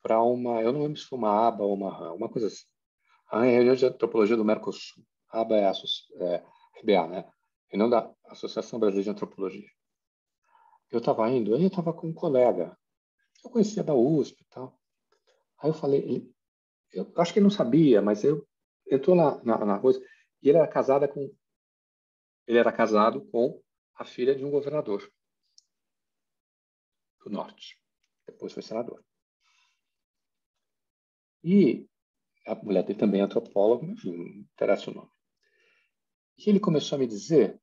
A: para eu não lembro se foi uma aba ou uma RAM, uma coisa assim. A RAM é a reunião de antropologia do Mercosul. A aba é a RBA, né? Reunião da Associação Brasileira de Antropologia. Eu estava indo, aí eu estava com um colega. Eu conhecia da USP e tal. Aí eu falei, eu acho que ele não sabia, mas eu entrou na coisa, e ele era casado com a filha de um governador do Norte. Depois foi senador. E a mulher dele também é antropóloga, enfim, não interessa o nome. E ele começou a me dizer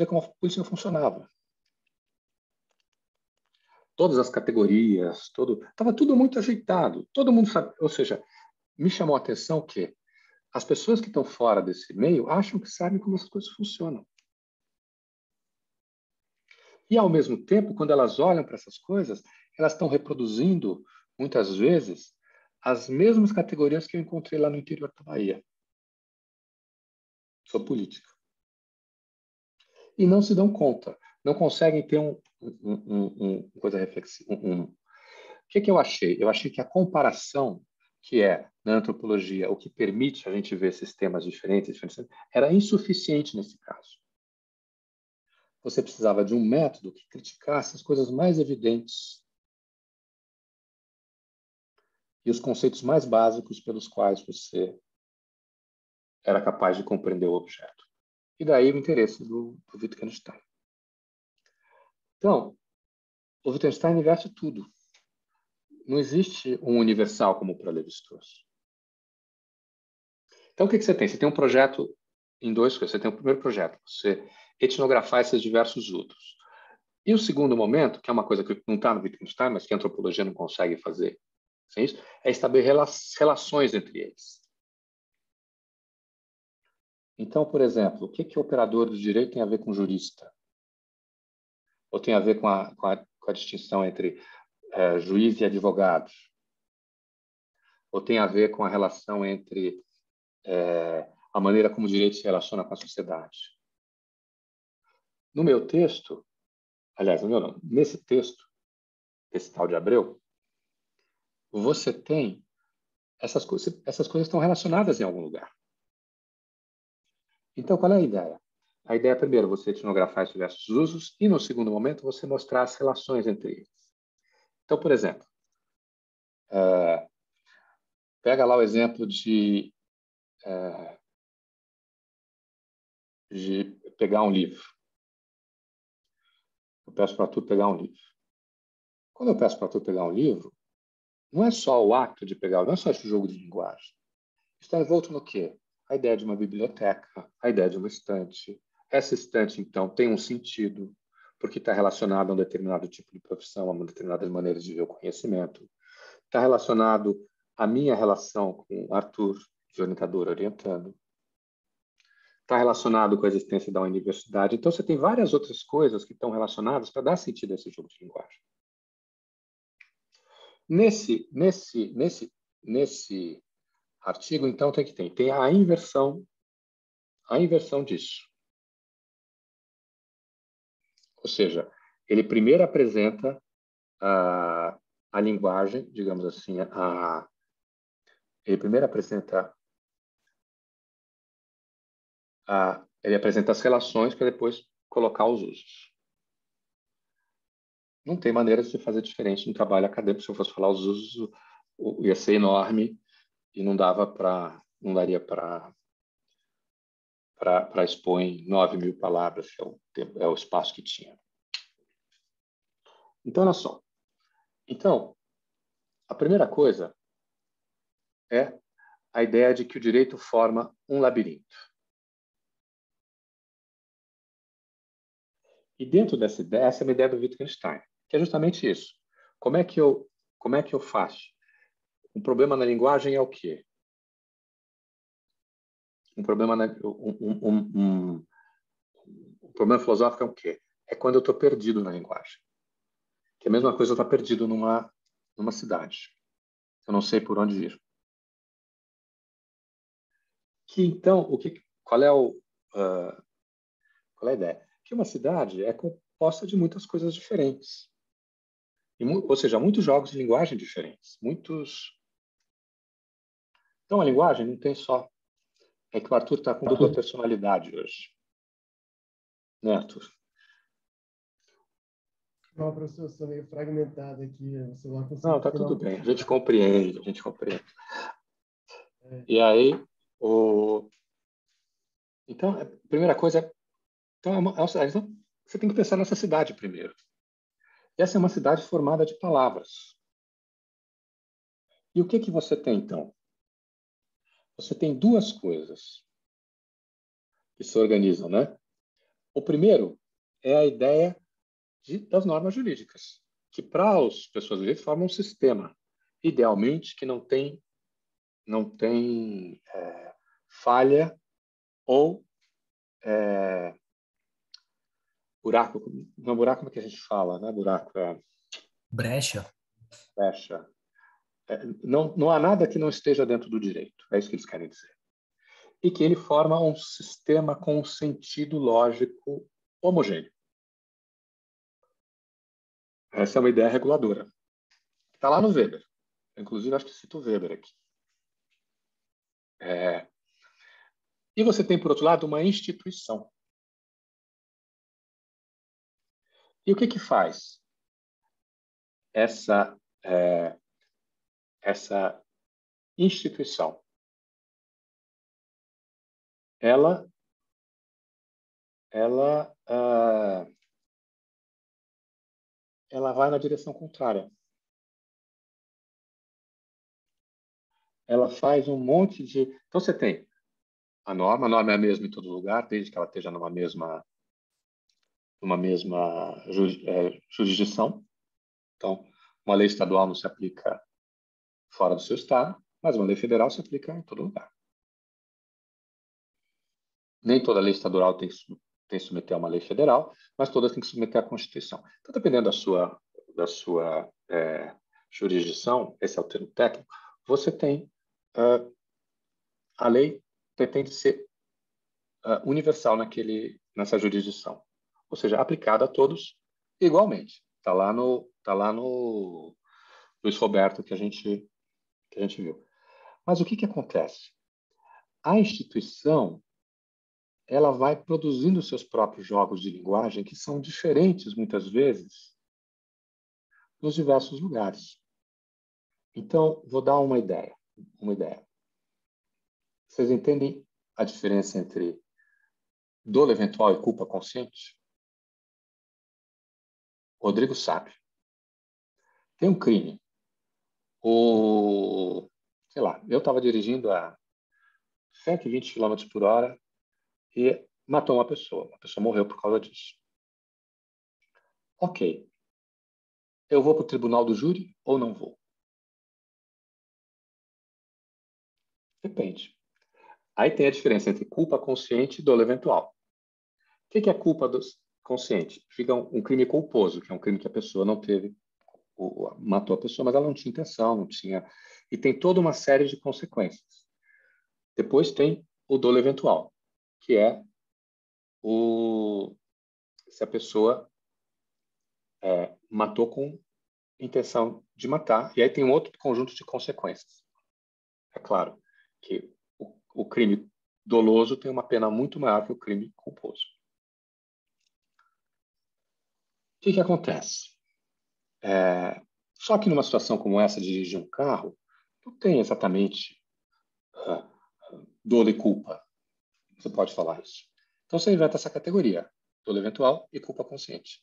A: como a polícia funcionava. Todas as categorias, estava tudo muito ajeitado. Todo mundo sabe, ou seja, me chamou a atenção que as pessoas que estão fora desse meio acham que sabem como as coisas funcionam. E, ao mesmo tempo, quando elas olham para essas coisas, elas estão reproduzindo, muitas vezes, as mesmas categorias que eu encontrei lá no interior da Bahia. Sou política. E não se dão conta, não conseguem ter uma coisa reflexiva. O que eu achei? Eu achei que a comparação, que é, na antropologia, o que permite a gente ver sistemas diferentes, era insuficiente nesse caso. Você precisava de um método que criticasse as coisas mais evidentes e os conceitos mais básicos pelos quais você era capaz de compreender o objeto. E daí o interesse do Wittgenstein. Então, o Wittgenstein inverte tudo. Não existe um universal como para Lévi-Strauss. Então, o que você tem? Você tem um projeto em dois coisas. Você tem o primeiro projeto, você etnografar esses diversos outros. E o segundo momento, que é uma coisa que não está no Wittgenstein, mas que a antropologia não consegue fazer sem isso, é estabelecer relações entre eles. Então, por exemplo, o que o operador do direito tem a ver com jurista? Ou tem a ver com a distinção entre juiz e advogado? Ou tem a ver com a relação entre a maneira como o direito se relaciona com a sociedade? No meu texto, aliás, no meu não, nesse texto, esse tal de Abreu, você tem essas coisas estão relacionadas em algum lugar. Então, qual é a ideia? A ideia é, primeiro, você etnografar esses diversos usos e, no segundo momento, você mostrar as relações entre eles. Então, por exemplo, pega lá o exemplo de pegar um livro. Eu peço para tu pegar um livro. Quando eu peço para tu pegar um livro, não é só o ato de pegar, não é só esse jogo de linguagem. Está envolto no quê? A ideia de uma biblioteca, a ideia de uma estante. Essa estante, então, tem um sentido, porque está relacionado a um determinado tipo de profissão, a uma determinada maneira de ver o conhecimento. Está relacionado à minha relação com Arthur, de orientador orientando. Está relacionado com a existência da universidade. Então, você tem várias outras coisas que estão relacionadas para dar sentido a esse jogo de linguagem. Nesse artigo, então, tem a inversão a inversão disso. Ou seja, ele primeiro apresenta a linguagem, digamos assim, ele primeiro apresenta ele apresenta as relações para depois colocar os usos. Não tem maneira de se fazer diferente no trabalho acadêmico. Se eu fosse falar os usos, ia ser enorme e não daria para expor em 9.000 palavras, que é o espaço que tinha. Então, olha só. Então, a primeira coisa é a ideia de que o direito forma um labirinto. E dentro dessa ideia, essa é uma ideia do Wittgenstein, que é justamente isso. Como é que eu faço? Um problema na linguagem é o quê? Um problema filosófico é o quê? É quando eu estou perdido na linguagem. Que é a mesma coisa eu estar perdido numa cidade. Eu não sei por onde ir. Que então, qual é a ideia? Que uma cidade é composta de muitas coisas diferentes. Ou seja, muitos jogos de linguagem diferentes. Então, a linguagem não tem só... É que o Arthur está com dupla personalidade hoje. Né, Arthur?
G: Não, professor, eu sou meio fragmentado aqui. Não,
A: está tudo bem. A gente compreende. E aí, então, a primeira coisa é... Então, você tem que pensar nessa cidade primeiro. Essa é uma cidade formada de palavras. E o que você tem, então? Você tem duas coisas que se organizam, né? O primeiro é a ideia das normas jurídicas, que para as pessoas jurídicas formam um sistema, idealmente, que não tem falha ou buraco. Não, buraco como é que a gente fala, né? Buraco é...
B: Brecha.
A: Não há nada que não esteja dentro do direito. É isso que eles querem dizer. E que ele forma um sistema com um sentido lógico homogêneo. Essa é uma ideia reguladora. Está lá no Weber. Inclusive, acho que cito o Weber aqui. E você tem, por outro lado, uma instituição. E o que faz essa instituição? Ela vai na direção contrária. Ela faz um monte de... Então, você tem a norma é a mesma em todo lugar, desde que ela esteja numa mesma jurisdição. Então, uma lei estadual não se aplica fora do seu estado, mas uma lei federal se aplica em todo lugar. Nem toda lei estadual tem que submeter a uma lei federal, mas todas têm que submeter à Constituição. Então, dependendo da sua jurisdição, esse é o termo técnico, você tem a lei pretende ser universal nessa jurisdição, ou seja, aplicada a todos igualmente. Está lá no Luiz Roberto que a gente viu. Mas o que acontece? A instituição ela vai produzindo seus próprios jogos de linguagem que são diferentes, muitas vezes, nos diversos lugares. Então, vou dar uma ideia. Vocês entendem a diferença entre dolo eventual e culpa consciente? Rodrigo sabe. Tem um crime. Sei lá, eu estava dirigindo a 120 km por hora e matou uma pessoa. A pessoa morreu por causa disso. Ok. Eu vou para o tribunal do júri ou não vou? Depende. Aí tem a diferença entre culpa consciente e dolo eventual. O que é culpa consciente? Fica um crime culposo, que é um crime que a pessoa não teve, matou a pessoa, mas ela não tinha intenção, não tinha... E tem toda uma série de consequências. Depois tem o dolo eventual. que é se a pessoa matou com intenção de matar. E aí tem um outro conjunto de consequências. É claro que o crime doloso tem uma pena muito maior que o crime culposo. O que acontece? Só que numa situação como essa de dirigir um carro, não tem exatamente dolo e culpa. Você pode falar isso. Então você inventa essa categoria, dolo eventual e culpa consciente.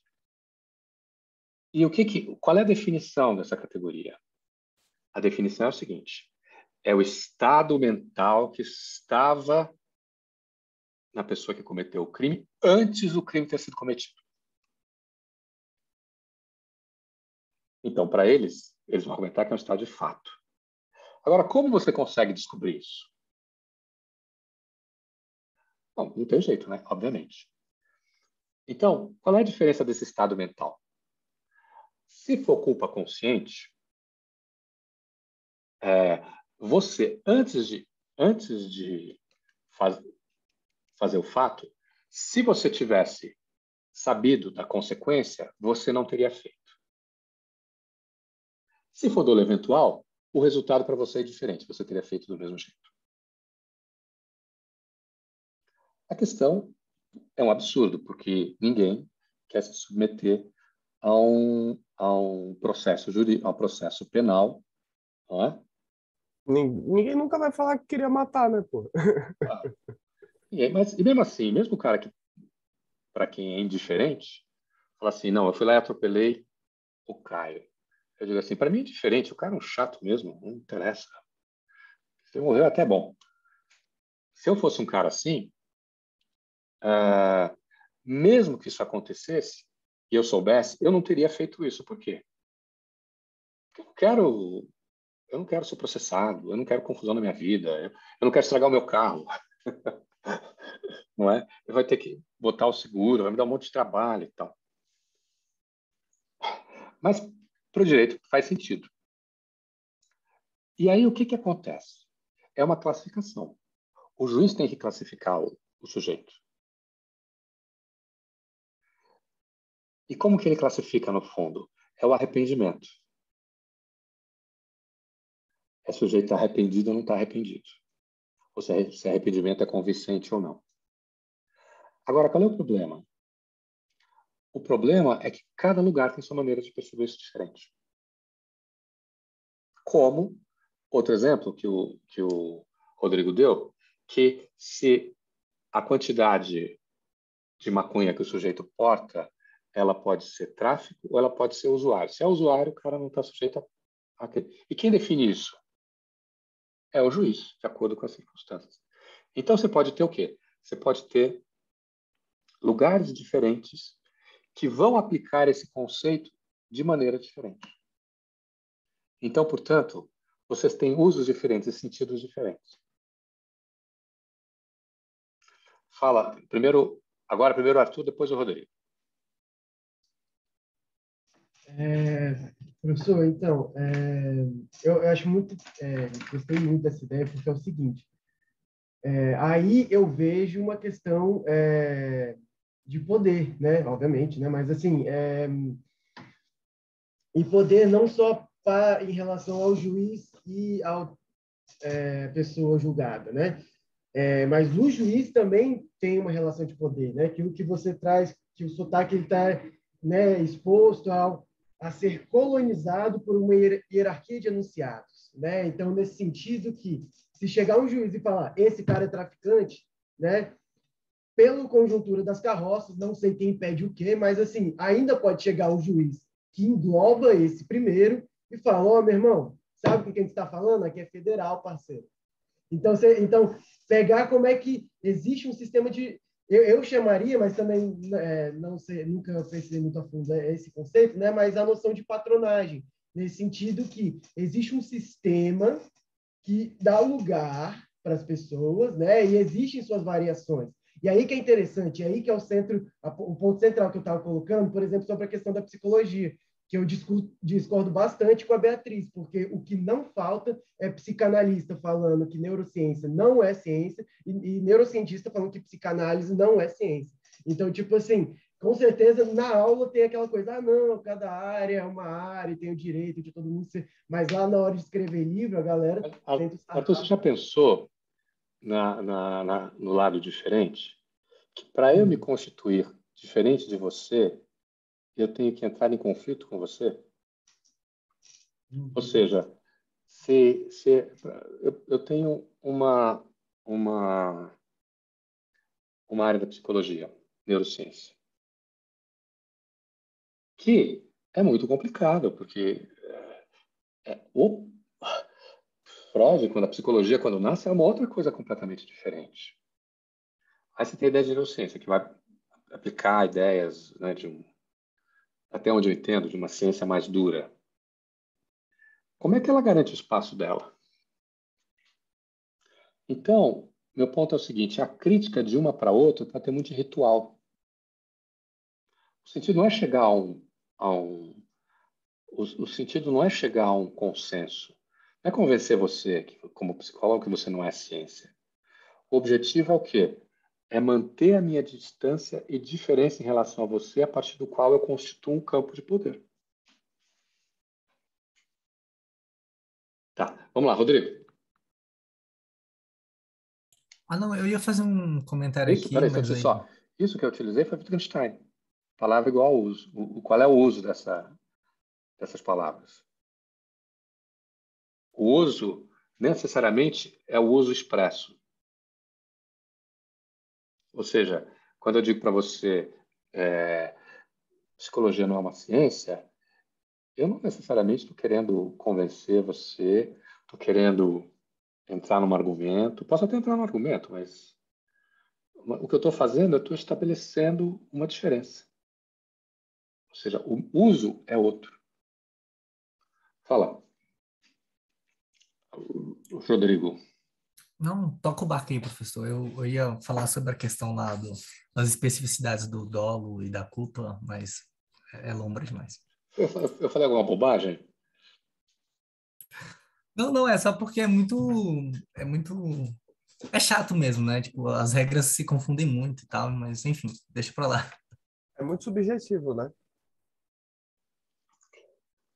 A: E qual é a definição dessa categoria? A definição é o seguinte: é o estado mental que estava na pessoa que cometeu o crime antes do crime ter sido cometido. Então, para eles vão argumentar que é um estado de fato. Agora, como você consegue descobrir isso? Não tem jeito, né? Obviamente. Então, qual é a diferença desse estado mental? Se for culpa consciente, você, antes de fazer o fato, se você tivesse sabido da consequência, você não teria feito. Se for dolo eventual, o resultado para você é diferente, você teria feito do mesmo jeito. A questão é um absurdo, porque ninguém quer se submeter a um processo jurídico, a um processo penal, não é?
I: Ninguém nunca vai falar que queria matar, né, pô?
A: Mas, e mesmo assim, mesmo o cara que, para quem é indiferente, fala assim, não, eu fui lá e atropelei o Caio. Eu digo assim, para mim é diferente, o cara é um chato mesmo, não interessa. Se ele morreu, até bom. Se eu fosse um cara assim, mesmo que isso acontecesse, e eu soubesse, eu não teria feito isso. Por quê? Porque eu não quero ser processado, eu não quero confusão na minha vida, eu não quero estragar o meu carro. Não é? Eu vou ter que botar o seguro, vai me dar um monte de trabalho e tal. Mas para o direito faz sentido. E aí o que acontece? É uma classificação. O juiz tem que classificar o sujeito. E como que ele classifica no fundo? É o arrependimento. É sujeito está arrependido ou não está arrependido. Ou se arrependimento é convincente ou não. Agora, qual é o problema? O problema é que cada lugar tem sua maneira de perceber isso diferente. Como, outro exemplo que o Rodrigo deu, que se a quantidade de maconha que o sujeito porta, ela pode ser tráfico ou ela pode ser usuário. Se é usuário, o cara não está sujeito a... E quem define isso? É o juiz, de acordo com as circunstâncias. Então, você pode ter o quê? Você pode ter lugares diferentes que vão aplicar esse conceito de maneira diferente. Então, portanto, vocês têm usos diferentes e sentidos diferentes. Fala, primeiro o Arthur, depois o Rodrigo.
G: Professor, então, eu acho muito, gostei muito dessa ideia, porque é o seguinte, aí eu vejo uma questão de poder, né, obviamente, né, mas assim, e poder não só em relação ao juiz e à pessoa julgada, né, mas o juiz também tem uma relação de poder, né, aquilo que você traz, que o sotaque está, né, exposto a ser colonizado por uma hierarquia de enunciados, né? Então, nesse sentido que, se chegar um juiz e falar, esse cara é traficante, né? Pela conjuntura das carroças, não sei quem pede o quê, mas, assim, ainda pode chegar um juiz que engloba esse primeiro e fala, ó, meu irmão, sabe com quem a gente está falando? Aqui é federal, parceiro. Então, pegar como é que existe um sistema de... Eu chamaria, mas também não sei, nunca pensei muito a fundo esse conceito, né? Mas a noção de patronagem, nesse sentido que existe um sistema que dá lugar para as pessoas, né? E existem suas variações. E aí que é interessante, aí que é o ponto central que eu estava colocando, por exemplo, sobre a questão da psicologia. que eu discordo bastante com a Beatriz, porque o que não falta é psicanalista falando que neurociência não é ciência e neurocientista falando que psicanálise não é ciência. Então, tipo assim, com certeza na aula tem aquela coisa, não, cada área é uma área, tem o direito de todo mundo ser... Mas lá na hora de escrever livro, a galera...
A: Arthur, você já pensou no lado diferente? Que para eu me constituir diferente de você, eu tenho que entrar em conflito com você? Ou seja, eu tenho uma área da psicologia, neurociência, que é muito complicado, porque o Freud, quando a psicologia, quando nasce, é uma outra coisa completamente diferente. Aí você tem a ideia de neurociência, que vai aplicar ideias, né, até onde eu entendo, de uma ciência mais dura. Como é que ela garante o espaço dela? Então, meu ponto é o seguinte, a crítica de uma para outra pode ter muito de ritual. O sentido não é chegar o sentido não é chegar a um consenso. Não é convencer você, como psicólogo, que você não é ciência. O objetivo é o quê? É manter a minha distância e diferença em relação a você, a partir do qual eu constituo um campo de poder. Tá, vamos lá, Rodrigo.
B: Não, eu ia fazer um comentário aqui,
A: Peraí,
B: mas aí...
A: só. Isso que eu utilizei foi Wittgenstein. Palavra igual ao uso. Qual é o uso dessas palavras? O uso, necessariamente, é o uso expresso. Ou seja, quando eu digo para você psicologia não é uma ciência, eu não necessariamente estou querendo convencer você, estou querendo entrar num argumento. Posso até entrar num argumento, mas o que eu estou fazendo, eu estou estabelecendo uma diferença. Ou seja, o uso é outro. Fala, Rodrigo.
B: Não, toca o barco aí, professor. Eu ia falar sobre a questão lá das especificidades do dolo e da culpa, mas é lombra demais.
A: Eu falei alguma bobagem?
B: Não, é só porque é chato mesmo, né? Tipo, as regras se confundem muito e tal, mas enfim, deixa pra lá.
I: É muito subjetivo, né?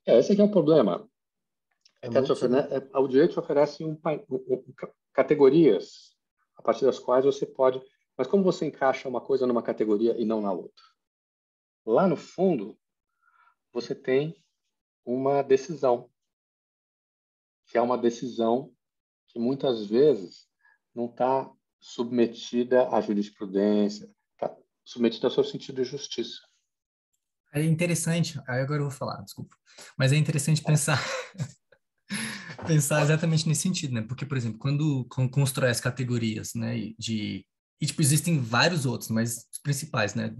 A: Esse aqui é o problema.
I: muito
A: O direito te oferece categorias a partir das quais você pode... Mas como você encaixa uma coisa numa categoria e não na outra? Lá no fundo, você tem uma decisão, que é uma decisão que muitas vezes não está submetida à jurisprudência, está submetida ao seu sentido de justiça.
B: É interessante, aí agora eu vou falar, desculpa, mas é interessante pensar exatamente nesse sentido, né? Porque, por exemplo, quando constrói as categorias, né, e tipo, existem vários outros, mas os principais, né,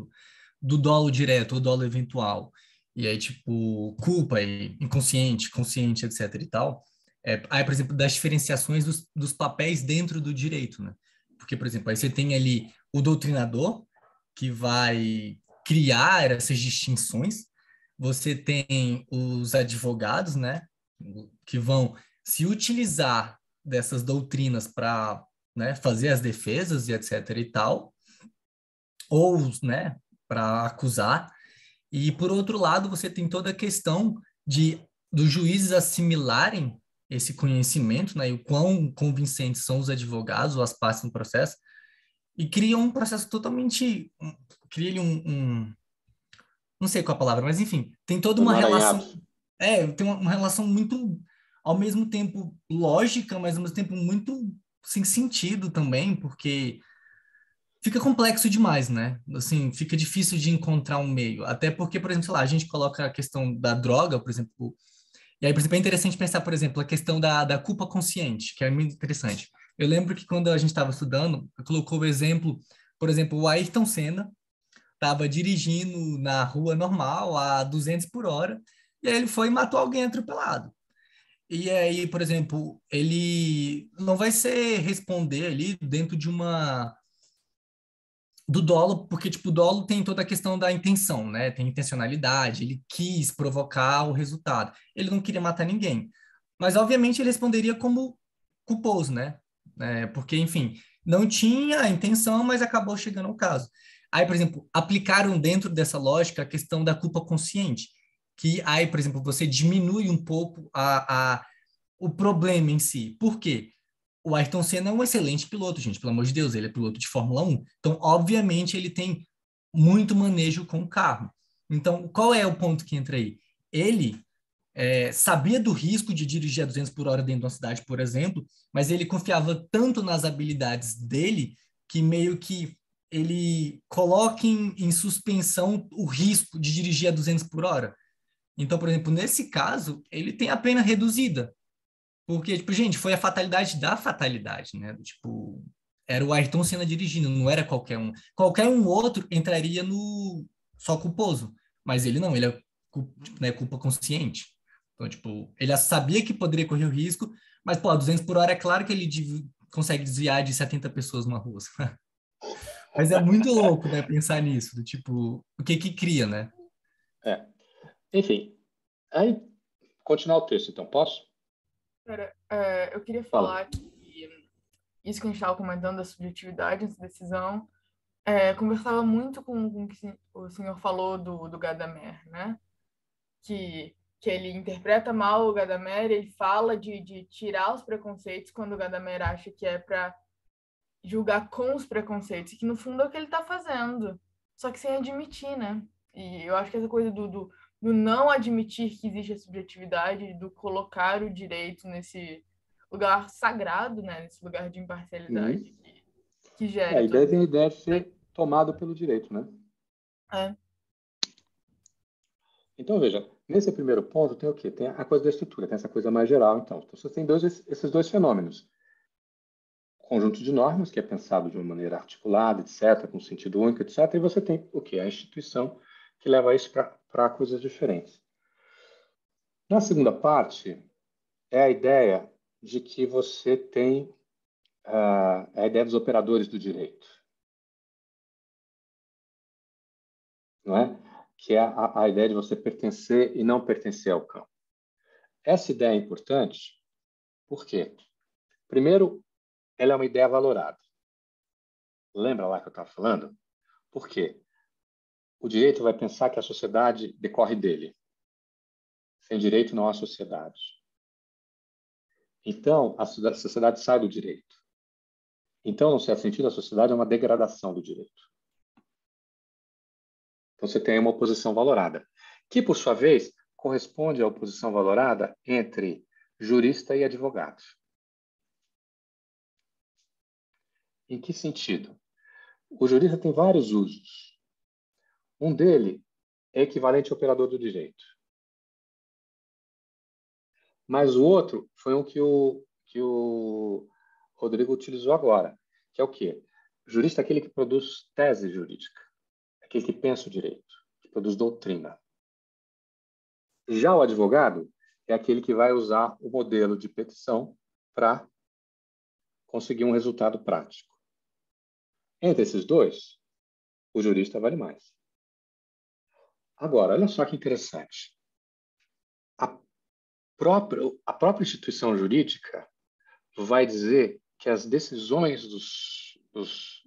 B: do dolo direto ou dolo eventual, e aí, tipo, culpa e inconsciente, consciente, etc e tal, aí, por exemplo, das diferenciações dos papéis dentro do direito, né? Porque, por exemplo, aí você tem ali o doutrinador, que vai criar essas distinções, você tem os advogados, né, que vão se utilizar dessas doutrinas para, né, fazer as defesas e etc e tal, ou, né, para acusar. E, por outro lado, você tem toda a questão dos juízes assimilarem esse conhecimento, né, e o quão convincentes são os advogados ou as partes no processo, e criam um processo totalmente... Cria não sei qual a palavra, mas enfim, tem toda uma relação... tem uma relação muito, ao mesmo tempo, lógica, mas ao mesmo tempo muito sem sentido também, porque fica complexo demais, né? Assim, fica difícil de encontrar um meio. Até porque, por exemplo, sei lá, a gente coloca a questão da droga, por exemplo, e aí, por exemplo, é interessante pensar, por exemplo, a questão da culpa consciente, que é muito interessante. Eu lembro que quando a gente estava estudando, colocou o exemplo, por exemplo, o Ayrton Senna estava dirigindo na rua normal a 200 por hora, e aí ele foi e matou alguém atropelado. E aí, por exemplo, ele não vai ser responder ali dentro de uma do dolo, porque, tipo, o dolo tem toda a questão da intenção, né? Tem intencionalidade, ele quis provocar o resultado. Ele não queria matar ninguém. Mas, obviamente, ele responderia como culposo, né? Porque, enfim, não tinha a intenção, mas acabou chegando ao caso. Aí, por exemplo, aplicaram dentro dessa lógica a questão da culpa consciente, que aí, por exemplo, você diminui um pouco o problema em si. Por quê? O Ayrton Senna é um excelente piloto, gente, pelo amor de Deus, ele é piloto de Fórmula 1. Então, obviamente, ele tem muito manejo com o carro. Então, qual é o ponto que entra aí? Ele sabia do risco de dirigir a 200 por hora dentro de uma cidade, por exemplo, mas ele confiava tanto nas habilidades dele que meio que ele coloca em suspensão o risco de dirigir a 200 por hora. Então, por exemplo, nesse caso, ele tem a pena reduzida. Porque, tipo, gente, foi a fatalidade da fatalidade, né? Tipo, era o Ayrton Senna dirigindo, não era qualquer um. Qualquer um outro entraria no só culposo. Mas ele não, ele é né, culpa consciente. Então, tipo, ele sabia que poderia correr o risco, mas, pô, a 200 por hora é claro que ele consegue desviar de 70 pessoas numa rua. Mas é muito louco, né, pensar nisso, do tipo, o que que cria, né?
A: Enfim, aí, continuar o texto, então, posso?
K: Eu queria
A: Fala.
K: falar que isso que a gente estava comentando da subjetividade nessa decisão conversava muito com o que o senhor falou do Gadamer, né? Que ele interpreta mal o Gadamer, ele fala de tirar os preconceitos quando o Gadamer acha que é para julgar com os preconceitos, e que no fundo é o que ele está fazendo, só que sem admitir, né? E eu acho que essa coisa do não admitir que existe a subjetividade, do colocar o direito nesse lugar sagrado, né? Nesse lugar de imparcialidade que gera.
A: A ideia de ser tomado pelo direito, né? Então, veja, nesse primeiro ponto tem o quê? Tem a coisa da estrutura, tem essa coisa mais geral, então. Então, você tem esses dois fenômenos. Conjunto de normas, que é pensado de uma maneira articulada, etc., com sentido único, etc., e você tem o quê? A instituição, que leva isso para coisas diferentes. Na segunda parte, é a ideia de que você tem a ideia dos operadores do direito. Não é? Que é a ideia de você pertencer e não pertencer ao campo. Essa ideia é importante, por quê? Primeiro, ela é uma ideia valorada. Lembra lá que eu estava falando? Por quê? O direito vai pensar que a sociedade decorre dele. Sem direito não há sociedade. Então, a sociedade sai do direito. Então, no certo sentido, a sociedade é uma degradação do direito. Então, você tem uma oposição valorada, que, por sua vez, corresponde à oposição valorada entre jurista e advogado. Em que sentido? O jurista tem vários usos. Um dele é equivalente ao operador do direito. Mas o outro foi um que o Rodrigo utilizou agora, que é o quê? O jurista é aquele que produz tese jurídica, aquele que pensa o direito, que produz doutrina. Já o advogado é aquele que vai usar o modelo de petição para conseguir um resultado prático. Entre esses dois, o jurista vale mais. Agora, olha só que interessante. A própria instituição jurídica vai dizer que as decisões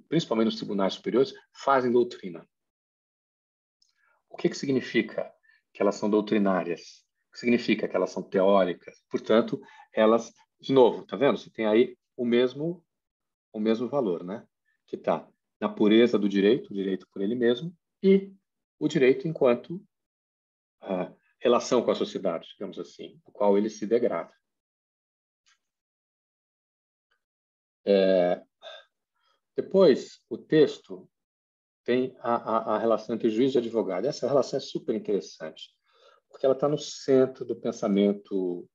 A: principalmente nos tribunais superiores, fazem doutrina. O que significa que elas são doutrinárias? O que significa que elas são teóricas? Portanto, elas, de novo, tá vendo? Você tem aí o mesmo valor, né? Que está na pureza do direito, o direito por ele mesmo, e o direito enquanto relação com a sociedade, digamos assim, do qual ele se degrada. Depois, o texto tem a relação entre juiz e advogado. Essa relação é super interessante, porque ela está no centro do pensamento.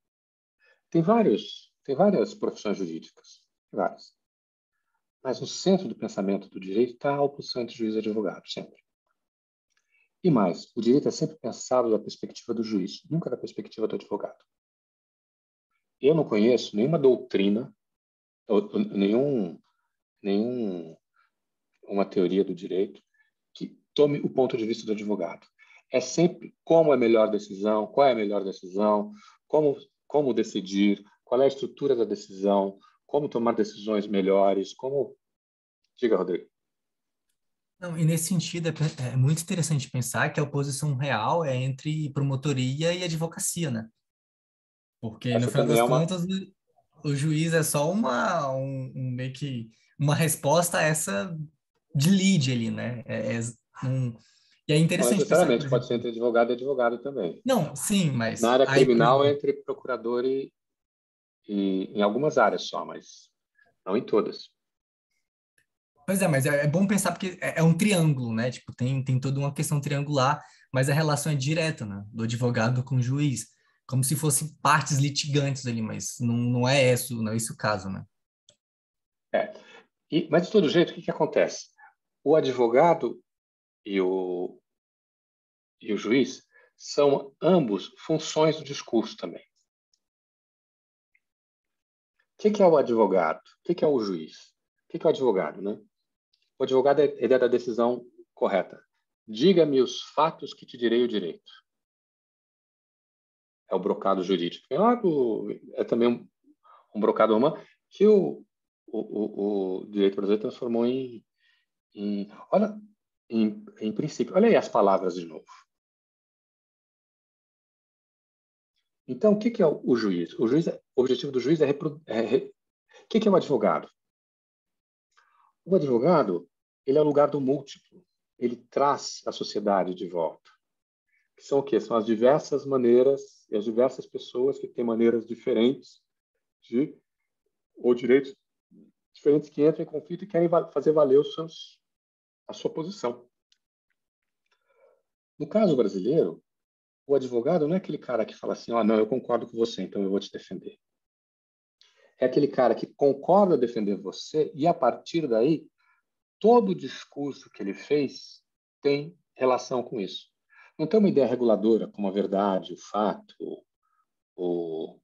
A: Tem várias profissões jurídicas, várias. Mas no centro do pensamento do direito está a oposição entre juiz e advogado, sempre. E mais, o direito é sempre pensado da perspectiva do juiz, nunca da perspectiva do advogado. Eu não conheço nenhuma doutrina, ou nenhum uma teoria do direito que tome o ponto de vista do advogado. É sempre como é a melhor decisão, qual é a melhor decisão, como decidir, qual é a estrutura da decisão, como tomar decisões melhores, como... Diga, Rodrigo.
B: Não, e nesse sentido, é muito interessante pensar que a oposição real é entre promotoria e advocacia, né? Porque, no
A: Essa
B: final
A: também
B: das
A: é uma...
B: contas, o juiz é só meio que uma resposta a essa de lead ali, né? E é
A: Não
B: interessante pensar, por
A: necessariamente, pode ser
B: exemplo...
A: entre advogado e advogado também.
B: Não, sim,
A: Na
B: mas
A: área
B: aí, por
A: criminal, é
B: exemplo...
A: entre procurador e em algumas áreas só, mas não em todas.
B: Pois é, mas é bom pensar porque é um triângulo, né? Tipo, tem toda uma questão triangular, mas a relação é direta, né? Do advogado com o juiz, como se fossem partes litigantes ali, mas não é esse o caso, né?
A: É. Mas, de todo jeito, o que acontece? O advogado e o juiz são ambos funções do discurso também. O que é o advogado? O que é o juiz? O que é o advogado, né? O advogado é a da decisão correta. Diga-me os fatos que te direi o direito. É o brocado jurídico. É também um brocado romano que o direito brasileiro transformou olha, em princípio. Olha aí as palavras de novo. Então, o que é o juiz? O objetivo do juiz o que é o advogado? O advogado, ele é o lugar do múltiplo. Ele traz a sociedade de volta. Que são o quê? São as diversas maneiras e as diversas pessoas que têm maneiras diferentes ou direitos diferentes que entram em conflito e querem fazer valer a sua posição. No caso brasileiro, o advogado não é aquele cara que fala assim, não, eu concordo com você, então eu vou te defender. É aquele cara que concorda defender você e, a partir daí, todo o discurso que ele fez tem relação com isso. Não tem uma ideia reguladora como a verdade, o fato, o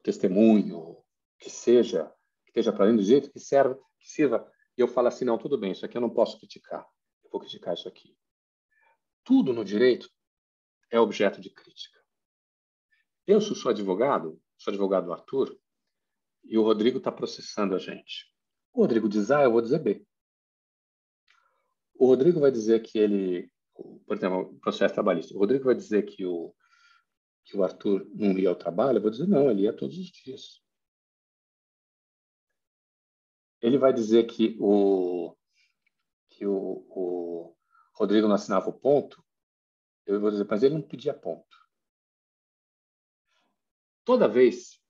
A: testemunho, que esteja para além do jeito que sirva, e eu falo assim, não, tudo bem, isso aqui eu não posso criticar, eu vou criticar isso aqui. Tudo no direito é objeto de crítica. Eu sou advogado do Arthur, e o Rodrigo está processando a gente. O Rodrigo diz A, eu vou dizer B. O Rodrigo vai dizer que ele, por exemplo, o processo trabalhista, o Rodrigo vai dizer que o Arthur não ia ao trabalho, eu vou dizer não, ele ia todos os dias. Ele vai dizer que o Rodrigo não assinava o ponto, eu vou dizer, mas ele não pedia ponto. Toda vez,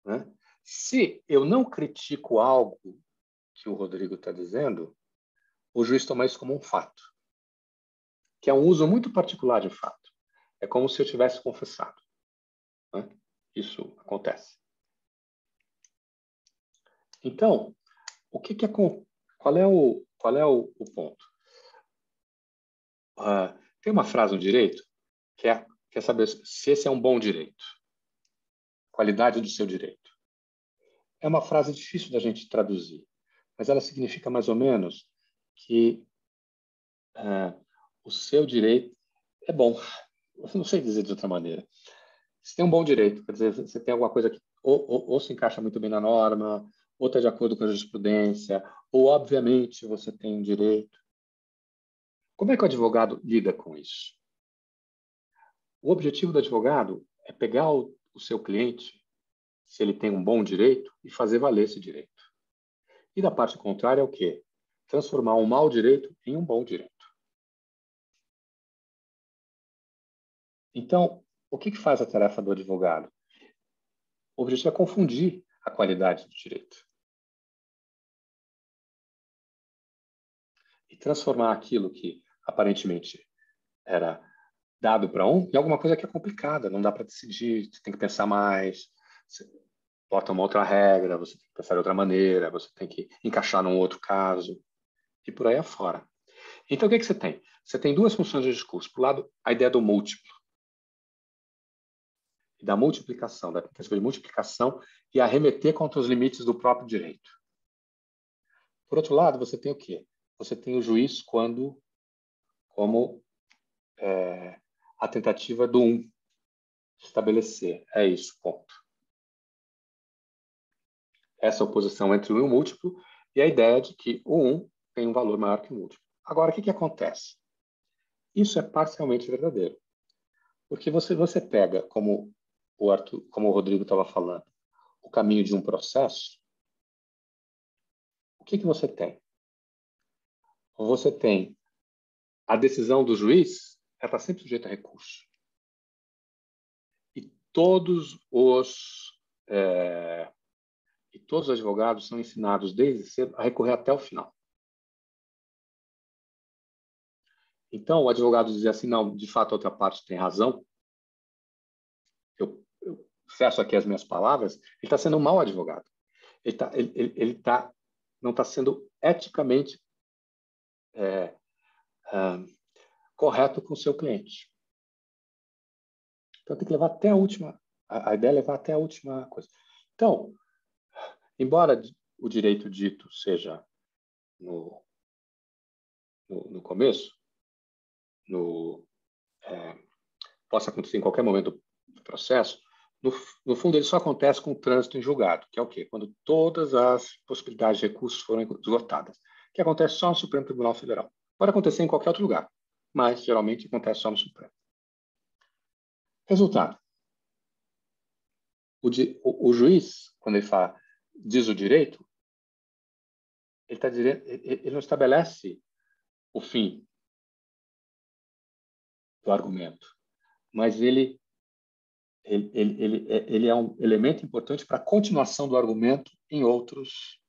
A: né, se eu não critico algo que o Rodrigo está dizendo, o juiz toma isso como um fato, que é um uso muito particular de fato. É como se eu tivesse confessado. Né? Isso acontece. Então, qual é o ponto? Tem uma frase no direito que é saber se esse é um bom direito. Qualidade do seu direito. É uma frase difícil da gente traduzir, mas ela significa mais ou menos que o seu direito é bom. Eu não sei dizer de outra maneira. Você tem um bom direito, quer dizer, você tem alguma coisa que ou se encaixa muito bem na norma, ou está de acordo com a jurisprudência, ou, obviamente, você tem um direito. Como é que o advogado lida com isso? O objetivo do advogado é pegar o seu cliente, se ele tem um bom direito, e fazer valer esse direito. E da parte contrária é o quê? Transformar um mau direito em um bom direito. Então, o que faz a tarefa do advogado? O objetivo é confundir a qualidade do direito. E transformar aquilo que aparentemente era dado para um em alguma coisa que é complicada, não dá para decidir, você tem que pensar mais, você bota uma outra regra, você tem que pensar de outra maneira, você tem que encaixar num outro caso, e por aí afora. Então, o que você tem? Você tem duas funções de discurso. Por um lado, a ideia do múltiplo, e da multiplicação, da tentativa de multiplicação e arremeter contra os limites do próprio direito. Por outro lado, você tem o quê? você tem o juiz como a tentativa do estabelecer. É isso, ponto. Essa oposição entre o 1 e o múltiplo e a ideia de que o 1 tem um valor maior que o múltiplo. Agora, o que acontece? Isso é parcialmente verdadeiro. Porque você pega, como o Rodrigo estava falando, o caminho de um processo, o que você tem? Você tem a decisão do juiz, ela está sempre sujeita a recurso. E todos os advogados são ensinados desde cedo a recorrer até o final. Então, o advogado dizia assim, não, de fato, a outra parte tem razão. Eu fecho aqui as minhas palavras. Ele está sendo um mau advogado. Ele não está sendo eticamente correto com o seu cliente. Então, tem que levar até a última. A ideia é levar até a última coisa. Então, embora o direito dito seja no começo, possa acontecer em qualquer momento do processo, no fundo ele só acontece com o trânsito em julgado, que é o quê? Quando todas as possibilidades de recursos foram esgotadas, que acontece só no Supremo Tribunal Federal. Pode acontecer em qualquer outro lugar, mas geralmente acontece só no Supremo. Resultado. O juiz, quando ele diz o direito, ele não estabelece o fim do argumento, mas ele é um elemento importante para a continuação do argumento em outros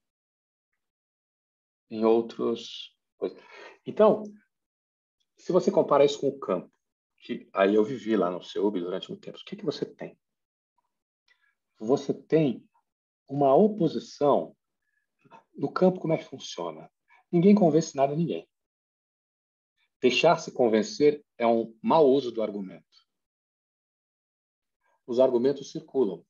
A: coisas. Então, se você compara isso com o campo, que aí eu vivi lá no CEUB durante muito tempo, o que você tem? Você tem uma oposição no campo. Como é que funciona? Ninguém convence nada a ninguém. Deixar-se convencer é um mau uso do argumento. Os argumentos circulam.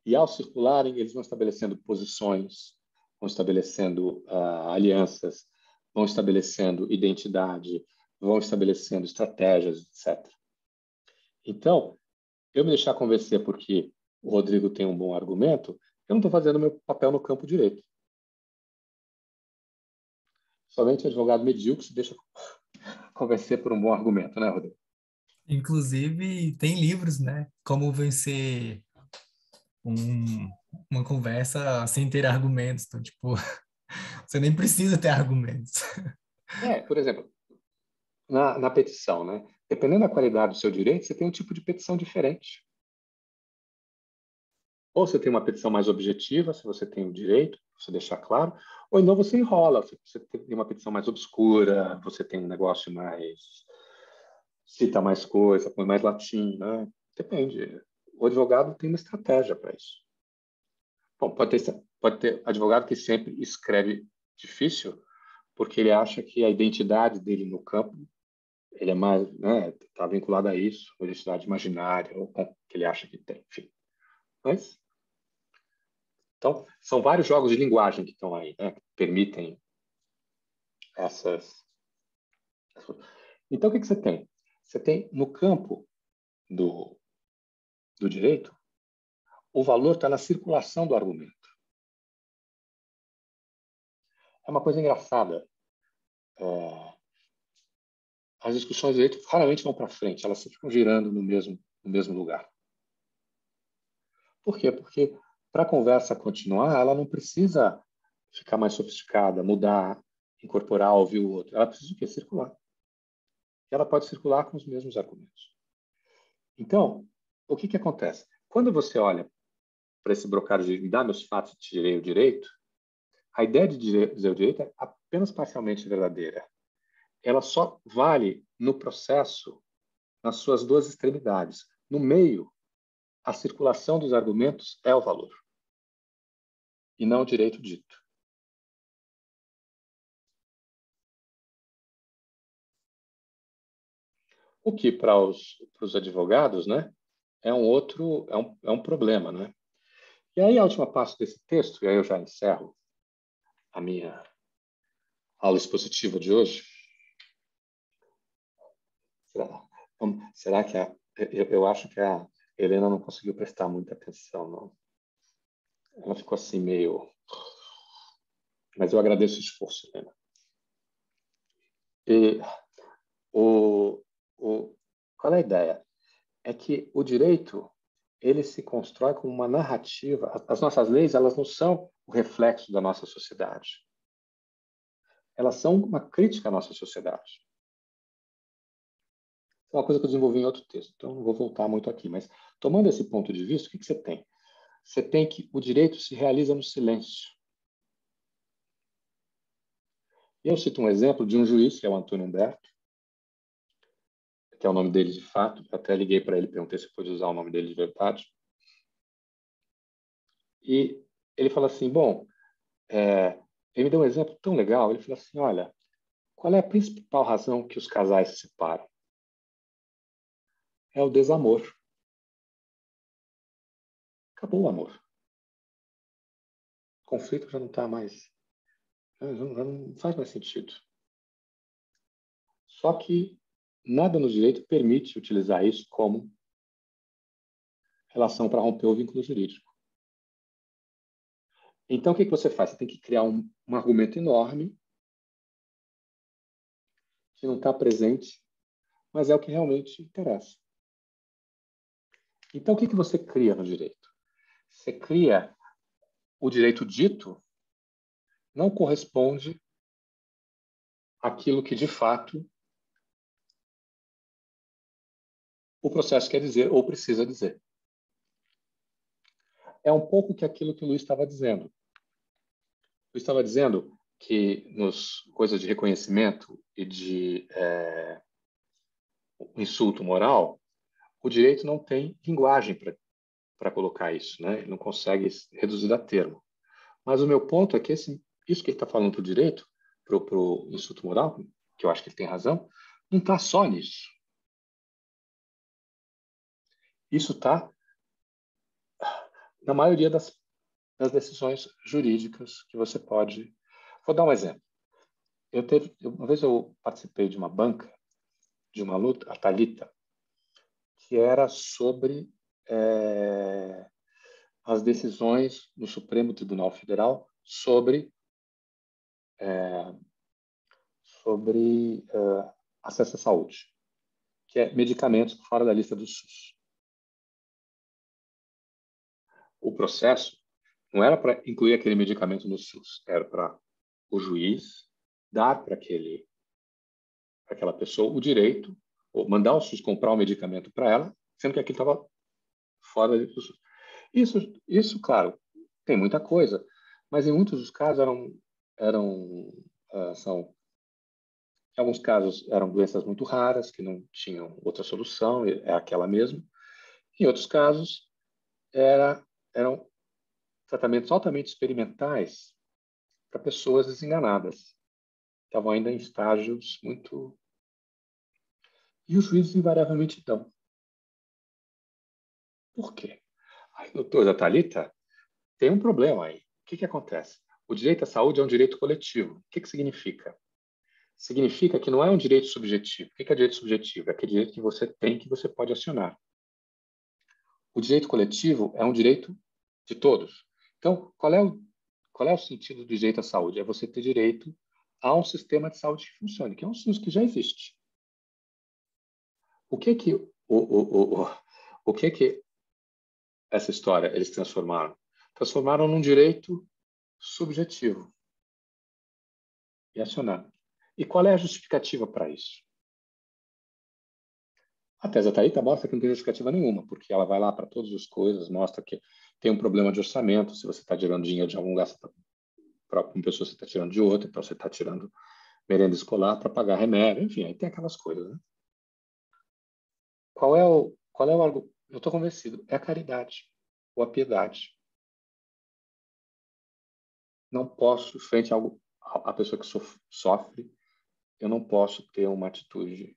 A: E, ao circularem, eles vão estabelecendo posições, vão estabelecendo alianças, vão estabelecendo identidade, vão estabelecendo estratégias, etc. Então, eu me deixar convencer porque o Rodrigo tem um bom argumento, eu não estou fazendo o meu papel no campo direito. Somente o advogado medíocre se deixa convencer por um bom argumento, né, Rodrigo?
B: Inclusive, tem livros, né? Como vencer uma conversa sem ter argumentos. Então, tipo, você nem precisa ter argumentos.
A: Por exemplo, na petição, né? Dependendo da qualidade do seu direito, você tem um tipo de petição diferente. Ou você tem uma petição mais objetiva, se você tem o direito, você deixar claro, ou então você enrola, você tem uma petição mais obscura, você tem um negócio mais... cita mais coisa, põe mais latim, né? Depende. O advogado tem uma estratégia para isso. Bom, pode ter advogado que sempre escreve difícil, porque ele acha que a identidade dele no campo, ele é mais, né, está vinculado a isso, uma identidade imaginária, ou que ele acha que tem, enfim. Mas, então, são vários jogos de linguagem que estão aí, né, que permitem essas... Então, o que você tem? Você tem, no campo do direito, o valor está na circulação do argumento. É uma coisa engraçada. As discussões de direito raramente vão para frente, elas ficam girando no mesmo lugar. Por quê? Porque para a conversa continuar, ela não precisa ficar mais sofisticada, mudar, incorporar, ouvir o outro. Ela precisa o quê? Circular. E ela pode circular com os mesmos argumentos. Então, o que acontece? Quando você olha para esse brocário de me dá meus fatos e tirei o direito, a ideia de dizer o direito é apenas parcialmente verdadeira. Ela só vale no processo, nas suas duas extremidades. No meio, a circulação dos argumentos é o valor, e não o direito dito. O que para os advogados, né, é um problema, né? E aí a última parte desse texto, e aí eu já encerro a minha aula expositiva de hoje? Será que eu acho que a Helena não conseguiu prestar muita atenção, não. Ela ficou assim meio... Mas eu agradeço o esforço, Helena. E qual é a ideia? É que o direito, ele se constrói como uma narrativa. As nossas leis, elas não são o reflexo da nossa sociedade. Elas são uma crítica à nossa sociedade. É uma coisa que eu desenvolvi em outro texto, então não vou voltar muito aqui. Mas, tomando esse ponto de vista, o que você tem? Você tem que o direito se realiza no silêncio. E eu cito um exemplo de um juiz, que é o Antônio Humberto, que é o nome dele de fato. Eu até liguei para ele e perguntei se pode usar o nome dele de verdade. E ele fala assim, bom, ele me deu um exemplo tão legal. Ele falou assim, olha, qual é a principal razão que os casais se separam? É o desamor. Acabou o amor. O conflito já não está mais... Já não faz mais sentido. Só que nada no direito permite utilizar isso como relação para romper o vínculo jurídico. Então, o que você faz? Você tem que criar um argumento enorme que não está presente, mas é o que realmente interessa. Então, o que você cria no direito? Você cria o direito dito não corresponde àquilo que, de fato, o processo quer dizer ou precisa dizer. É um pouco que aquilo que o Luiz estava dizendo. O Luiz estava dizendo que nos coisas de reconhecimento e de insulto moral, o direito não tem linguagem para colocar isso, né? Ele não consegue reduzir a termo. Mas o meu ponto é que isso que ele está falando para o direito, para o insulto moral, que eu acho que ele tem razão, não está só nisso. Isso está na maioria das decisões jurídicas que você pode... Vou dar um exemplo. Uma vez eu participei de uma banca, de uma luta, a Thalita, que era sobre as decisões no Supremo Tribunal Federal sobre acesso à saúde, que é medicamentos fora da lista do SUS. O processo não era para incluir aquele medicamento no SUS, era para o juiz dar para aquela pessoa o direito, ou mandar o SUS comprar o medicamento para ela, sendo que aquilo estava fora do SUS. Isso, claro, tem muita coisa, mas em muitos dos casos em alguns casos eram doenças muito raras, que não tinham outra solução, é aquela mesmo. Em outros casos, eram tratamentos altamente experimentais para pessoas desenganadas. Estavam ainda em estágios muito... E os juízes invariavelmente dão. Por quê? Aí, doutora Thalita, tem um problema aí. O que acontece? O direito à saúde é um direito coletivo. O que significa? Significa que não é um direito subjetivo. O que é direito subjetivo? É aquele direito que você tem, que você pode acionar. O direito coletivo é um direito de todos. Então, qual é o sentido do direito à saúde? É você ter direito a um sistema de saúde que funcione, que é um SUS que já existe. O que essa história eles transformaram? Transformaram num direito subjetivo e acionado. E qual é a justificativa para isso? A tese da Thalita mostra que não tem justificativa nenhuma, porque ela vai lá para todas as coisas, mostra que tem um problema de orçamento, se você está tirando dinheiro de algum lugar, para uma pessoa você está tirando de outra, então você está tirando merenda escolar para pagar remédio, enfim, aí tem aquelas coisas, né? Qual é o argumento? Eu estou convencido, é a caridade ou a piedade. Não posso, frente a pessoa que sofre, eu não posso ter uma atitude.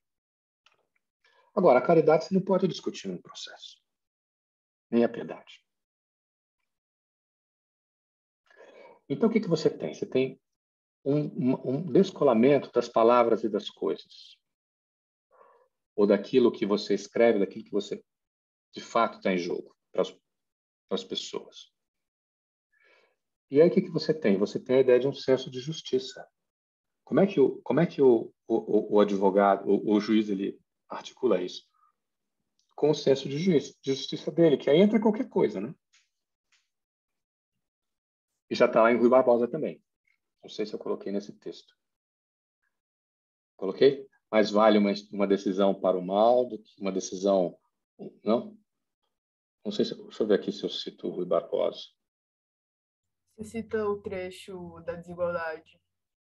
A: Agora, a caridade você não pode discutir num processo, nem a piedade. Então, o que você tem? Você tem um descolamento das palavras e das coisas, ou daquilo que você escreve, daquilo que você de fato está em jogo para as pessoas. E aí o que você tem? Você tem a ideia de um senso de justiça. Como é que o advogado, o juiz, ele articula isso? Com o senso de justiça dele, que aí entra qualquer coisa, né? E já está lá em Rui Barbosa também. Não sei se eu coloquei nesse texto. Coloquei? Mais vale uma decisão para o mal do que uma decisão... Não? Não sei se... Deixa eu ver aqui se eu cito o Rui Barbosa.
K: Você cita o trecho da desigualdade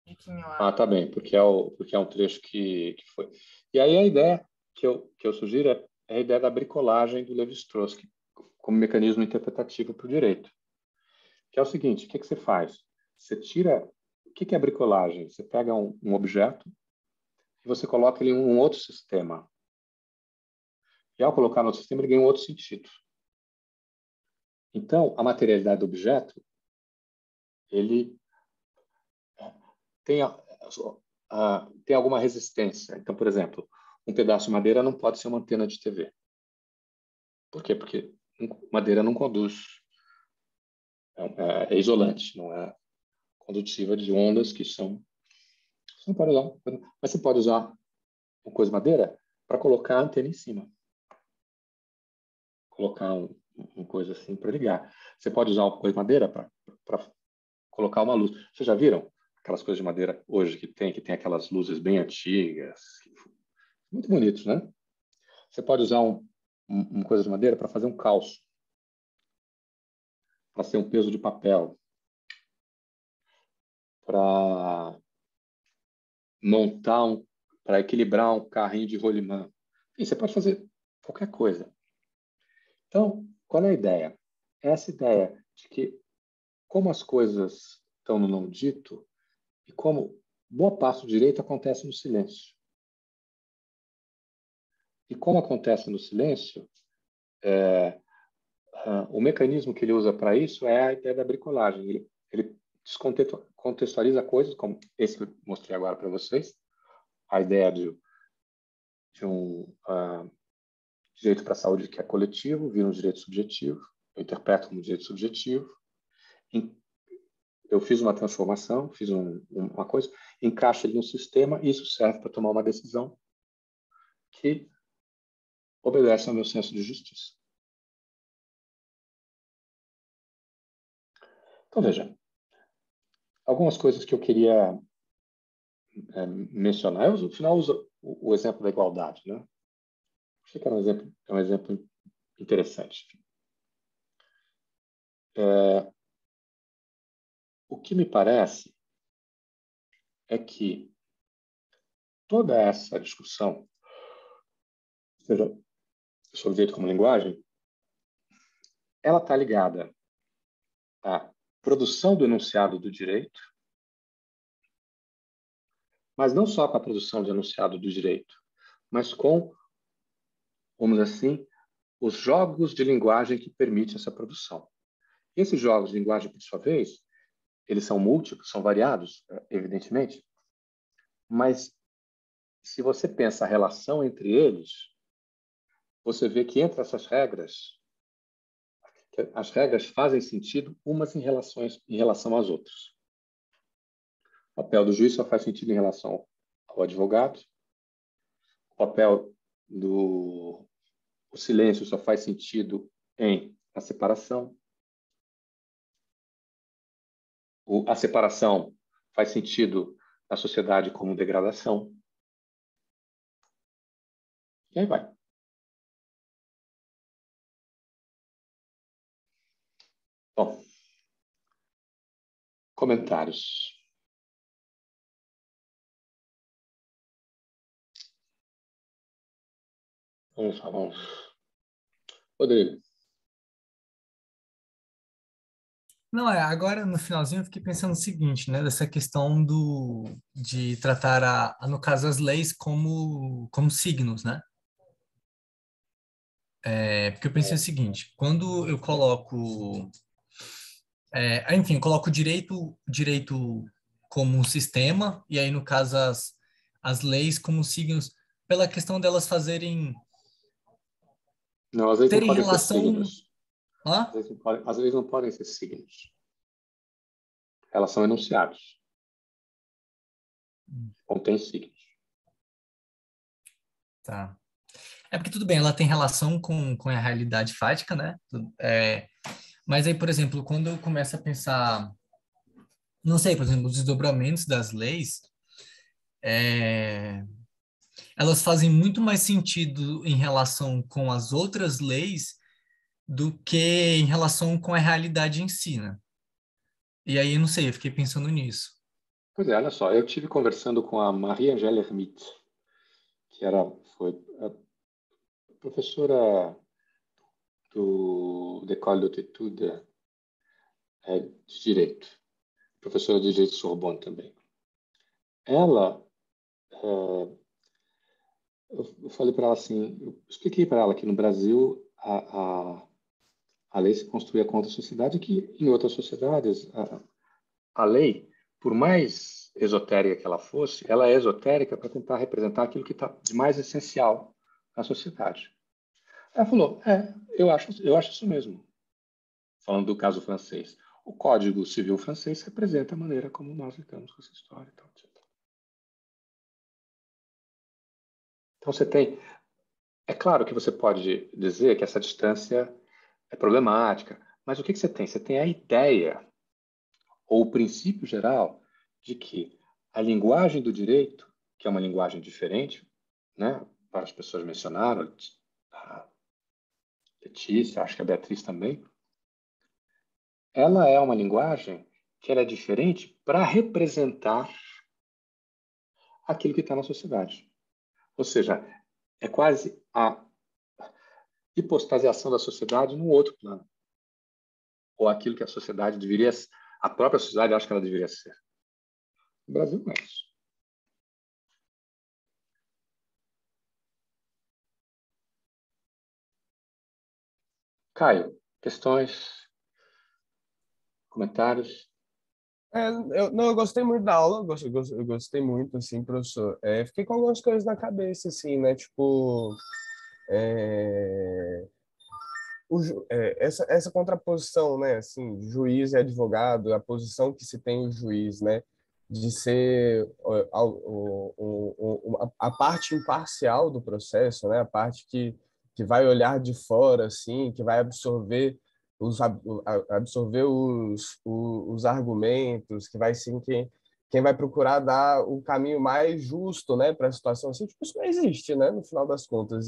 K: de Quinoa.
A: Ah, tá bem, porque é um trecho que foi. E aí a ideia que eu sugiro é a ideia da bricolagem do Levi-Strauss como mecanismo interpretativo para o direito. Que é o seguinte, o que você faz? Você tira... O que é bricolagem? Você pega um objeto e você coloca ele em um outro sistema. E ao colocar no outro sistema, ele ganha um outro sentido. Então, a materialidade do objeto, ele tem alguma resistência. Então, por exemplo, um pedaço de madeira não pode ser uma antena de TV. Por quê? Porque madeira não conduz. É isolante, não é condutiva de ondas que são... Você não pode usar. Mas você pode usar uma coisa de madeira para colocar a antena em cima. Colocar uma coisa assim para ligar. Você pode usar uma coisa de madeira para colocar uma luz. Vocês já viram aquelas coisas de madeira hoje que tem aquelas luzes bem antigas? Muito bonitos, né? Você pode usar uma coisa de madeira para fazer um calço, para ser um peso de papel, para montar para equilibrar um carrinho de rolimã. Enfim, você pode fazer qualquer coisa. Então, qual é a ideia? Essa ideia de que, como as coisas estão no não dito, e como boa parte do direito acontece no silêncio. E como acontece no silêncio, o mecanismo que ele usa para isso é a ideia da bricolagem. Ele descontextualiza coisas, como esse que eu mostrei agora para vocês, a ideia de um direito para a saúde que é coletivo, vira um direito subjetivo, eu interpreto como direito subjetivo, eu fiz uma transformação, fiz uma coisa, encaixo ele no sistema, e isso serve para tomar uma decisão que obedece ao meu senso de justiça. Então, veja, algumas coisas que eu queria mencionar. Eu, no final, uso o exemplo da igualdade, né? Achei que era um exemplo interessante. O que me parece é que toda essa discussão, seja sobre o direito como linguagem, ela está ligada à produção do enunciado do direito, mas não só com a produção do enunciado do direito, mas com, vamos dizer assim, os jogos de linguagem que permitem essa produção. E esses jogos de linguagem, por sua vez, eles são múltiplos, são variados, evidentemente, mas se você pensa a relação entre eles, você vê que entre essas regras, as regras fazem sentido umas em relação às outras. O papel do juiz só faz sentido em relação ao advogado. O papel do silêncio só faz sentido na separação. A separação faz sentido na sociedade como degradação. E aí vai. Bom, comentários. Vamos. Rodrigo.
B: Não, agora no finalzinho eu fiquei pensando o seguinte, né, dessa questão de tratar, no caso, as leis como signos, né? Porque eu pensei o seguinte, quando eu coloco, enfim, eu coloco direito como um sistema, e aí, no caso, as leis como signos, pela questão delas fazerem...
A: Não, as leis não
B: terem
A: podem ser
B: relação...
A: signos.
B: Hã?
A: As leis não podem ser signos. Elas são enunciados. Contém signos.
B: Tá. É porque tudo bem, ela tem relação com a realidade fática, né? Mas aí, por exemplo, quando eu começo a pensar, não sei, por exemplo, os desdobramentos das leis, elas fazem muito mais sentido em relação com as outras leis do que em relação com a realidade em si, né? E aí, eu não sei, eu fiquei pensando nisso.
A: Pois é, olha só, eu tive conversando com a Marie-Angèle Hermite, que foi a professora d'École d'Haute Étude de Direito, professora de Direito Sorbonne também. Ela, eu falei para ela assim, eu expliquei para ela que no Brasil a lei se construía contra a sociedade, que em outras sociedades a lei, por mais esotérica que ela fosse, ela é esotérica para tentar representar aquilo que está de mais essencial na sociedade. Ela falou, eu acho isso mesmo. Falando do caso francês. O Código Civil francês representa a maneira como nós lidamos com essa história. Então você tem... É claro que você pode dizer que essa distância é problemática, mas o que você tem? Você tem a ideia, ou o princípio geral, de que a linguagem do direito, que é uma linguagem diferente, né? Várias pessoas mencionaram, a Letícia, acho que a Beatriz também, ela é uma linguagem que ela é diferente para representar aquilo que está na sociedade. Ou seja, é quase a hipostasiação da sociedade num outro plano. Ou aquilo que a sociedade deveria... A própria sociedade acha que ela deveria ser. No Brasil não é isso. Caio, questões, comentários?
I: Eu gostei muito da aula, eu gostei muito, assim, professor. Fiquei com algumas coisas na cabeça, assim, né? Tipo, essa contraposição, né? Assim, juiz e advogado, a posição que se tem o juiz, né? De ser a parte imparcial do processo, né? A parte que vai olhar de fora, assim, que vai absorver os argumentos, que vai sim quem vai procurar dar o caminho mais justo, né, para a situação assim, tipo, isso não existe, né, no final das contas.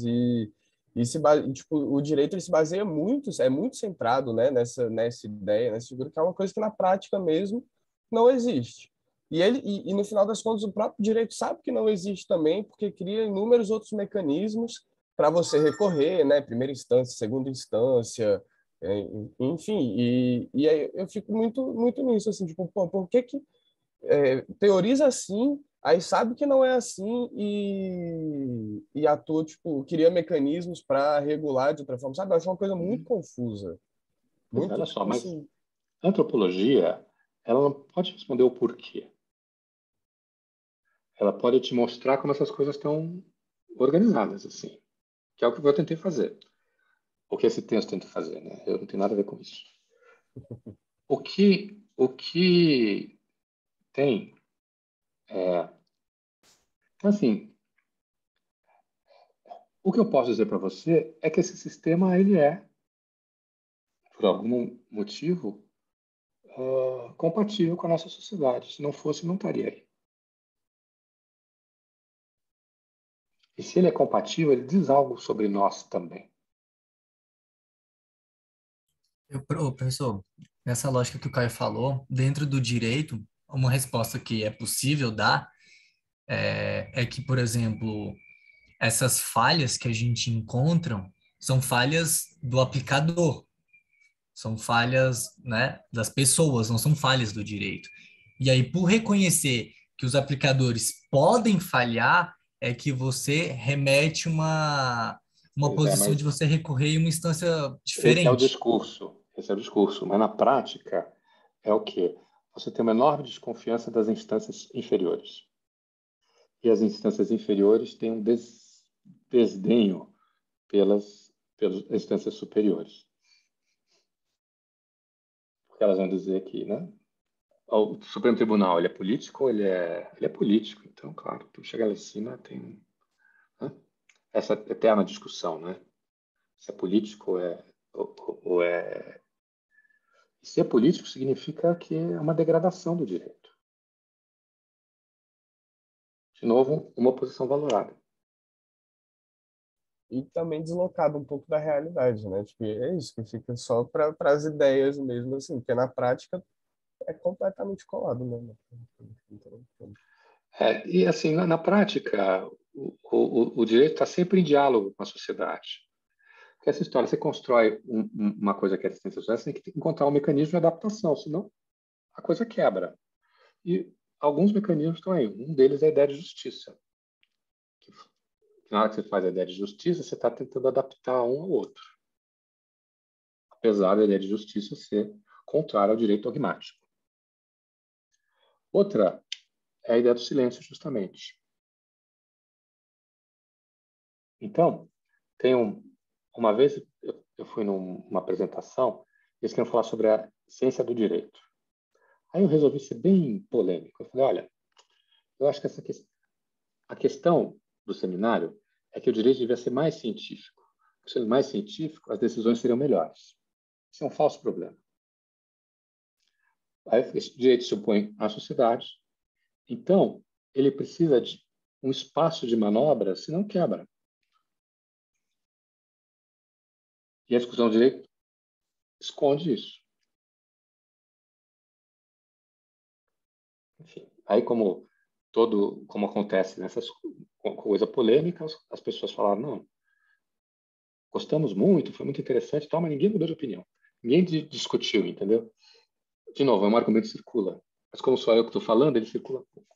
I: Tipo, o direito ele se baseia muito, é muito centrado, né, nessa ideia, nessa figura, que é uma coisa que na prática mesmo não existe. E no final das contas o próprio direito sabe que não existe também, porque cria inúmeros outros mecanismos para você recorrer, né, primeira instância, segunda instância, enfim, e aí eu fico muito nisso, assim, tipo, pô, por que teoriza assim, aí sabe que não é assim e atua, tipo, cria mecanismos para regular de outra forma, sabe? Eu acho uma coisa muito confusa. Muito,
A: Olha só,
I: tipo,
A: mas
I: assim...
A: a antropologia, ela não pode responder o porquê. Ela pode te mostrar como essas coisas estão organizadas, assim, que é o que eu tentei fazer. O que esse texto tenta fazer, né? Eu não tenho nada a ver com isso. O que tem assim, o que eu posso dizer para você é que esse sistema, ele por algum motivo, compatível com a nossa sociedade. Se não fosse, não estaria aí. E se ele é compatível, ele diz algo sobre nós também.
B: Professor, nessa lógica que o Caio falou, dentro do direito, uma resposta que é possível dar é que, por exemplo, essas falhas que a gente encontra são falhas do aplicador, são falhas, né, das pessoas, não são falhas do direito. E aí, por reconhecer que os aplicadores podem falhar, é que você remete uma posição de você recorrer em uma instância diferente.
A: Esse é o discurso, mas na prática é o quê? você tem uma enorme desconfiança das instâncias inferiores. E as instâncias inferiores têm um desdenho pelas instâncias superiores. Porque elas vão dizer que, né? O Supremo Tribunal, ele é político ou ele é político? Então, claro, tu chega lá em cima, tem, né, essa eterna discussão, né? Se é político ou é... Ser político significa que é uma degradação do direito. De novo, uma posição valorada.
I: E também deslocado um pouco da realidade, né? Tipo, é isso, que fica só para as ideias mesmo, assim, porque na prática é completamente colado, né?
A: E assim, na prática, o direito está sempre em diálogo com a sociedade. Porque essa história, você constrói uma coisa que é assistência social, você tem que encontrar um mecanismo de adaptação, senão a coisa quebra. E alguns mecanismos estão aí. Um deles é a ideia de justiça. Na hora que você faz a ideia de justiça, você está tentando adaptar um ao outro. Apesar da ideia de justiça ser contrária ao direito dogmático. Outra é a ideia do silêncio, justamente. Então, uma vez eu fui numa apresentação, eles queriam falar sobre a ciência do direito. Aí eu resolvi ser bem polêmico. Eu falei, olha, eu acho que a questão do seminário é que o direito devia ser mais científico. Sendo mais científico, as decisões seriam melhores. Isso é um falso problema. Aí esse direito se opõe à sociedade, então ele precisa de um espaço de manobra, senão quebra. E a discussão do direito esconde isso. Enfim, aí como acontece nessas coisas polêmicas, as pessoas falaram, não, gostamos muito, foi muito interessante, tal, mas ninguém mudou de opinião. Ninguém discutiu, entendeu? De novo, é um argumento que circula. Mas como sou eu que estou falando, ele circula pouco.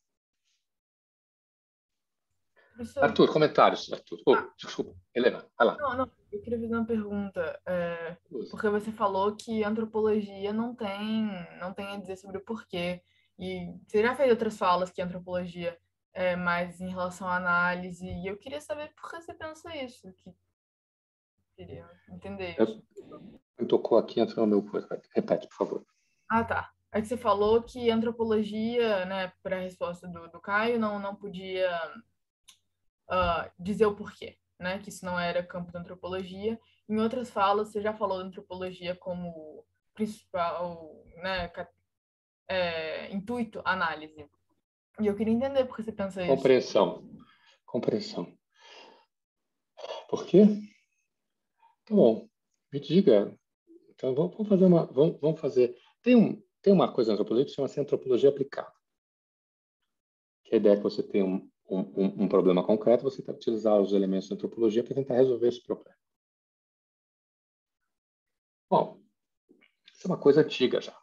K: Professor,
A: Arthur, comentários, Arthur. Desculpa, Helena, vai lá.
K: não, eu queria fazer uma pergunta. Porque você falou que antropologia não tem a dizer sobre o porquê. E você já fez outras falas que a antropologia é mais em relação à análise. E eu queria saber por que você pensa isso. Queria entender isso.
A: Me tocou aqui, entrou no meu... Repete, por favor.
K: Ah, tá. É que você falou que antropologia, né, para a resposta do Caio, não podia dizer o porquê, né, que isso não era campo da antropologia. Em outras falas, você já falou da antropologia como principal, né, intuito, análise. E eu queria entender por que você pensa isso.
A: Compreensão. Por quê? Tá bom. Me diga. Então, vamos fazer... Tem uma coisa na antropologia que chama-se antropologia aplicada. Que a ideia é que você tem um problema concreto, você tem que utilizar os elementos da antropologia para tentar resolver esse problema. Bom, isso é uma coisa antiga já.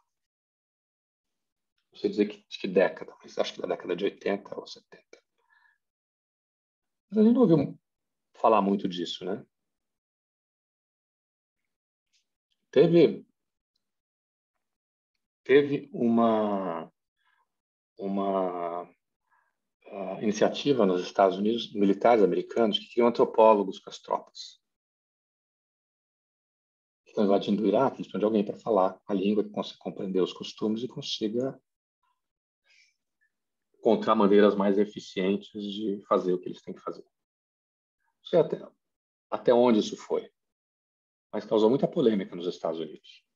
A: Não sei dizer que década, mas acho que da década de 80 ou 70. Mas a gente não ouviu falar muito disso, né? Teve uma iniciativa nos Estados Unidos, militares americanos, que queriam antropólogos com as tropas. Estão invadindo o Iraque, eles precisam de alguém para falar a língua, que consiga compreender os costumes e consiga encontrar maneiras mais eficientes de fazer o que eles têm que fazer. Não sei até onde isso foi, mas causou muita polêmica nos Estados Unidos.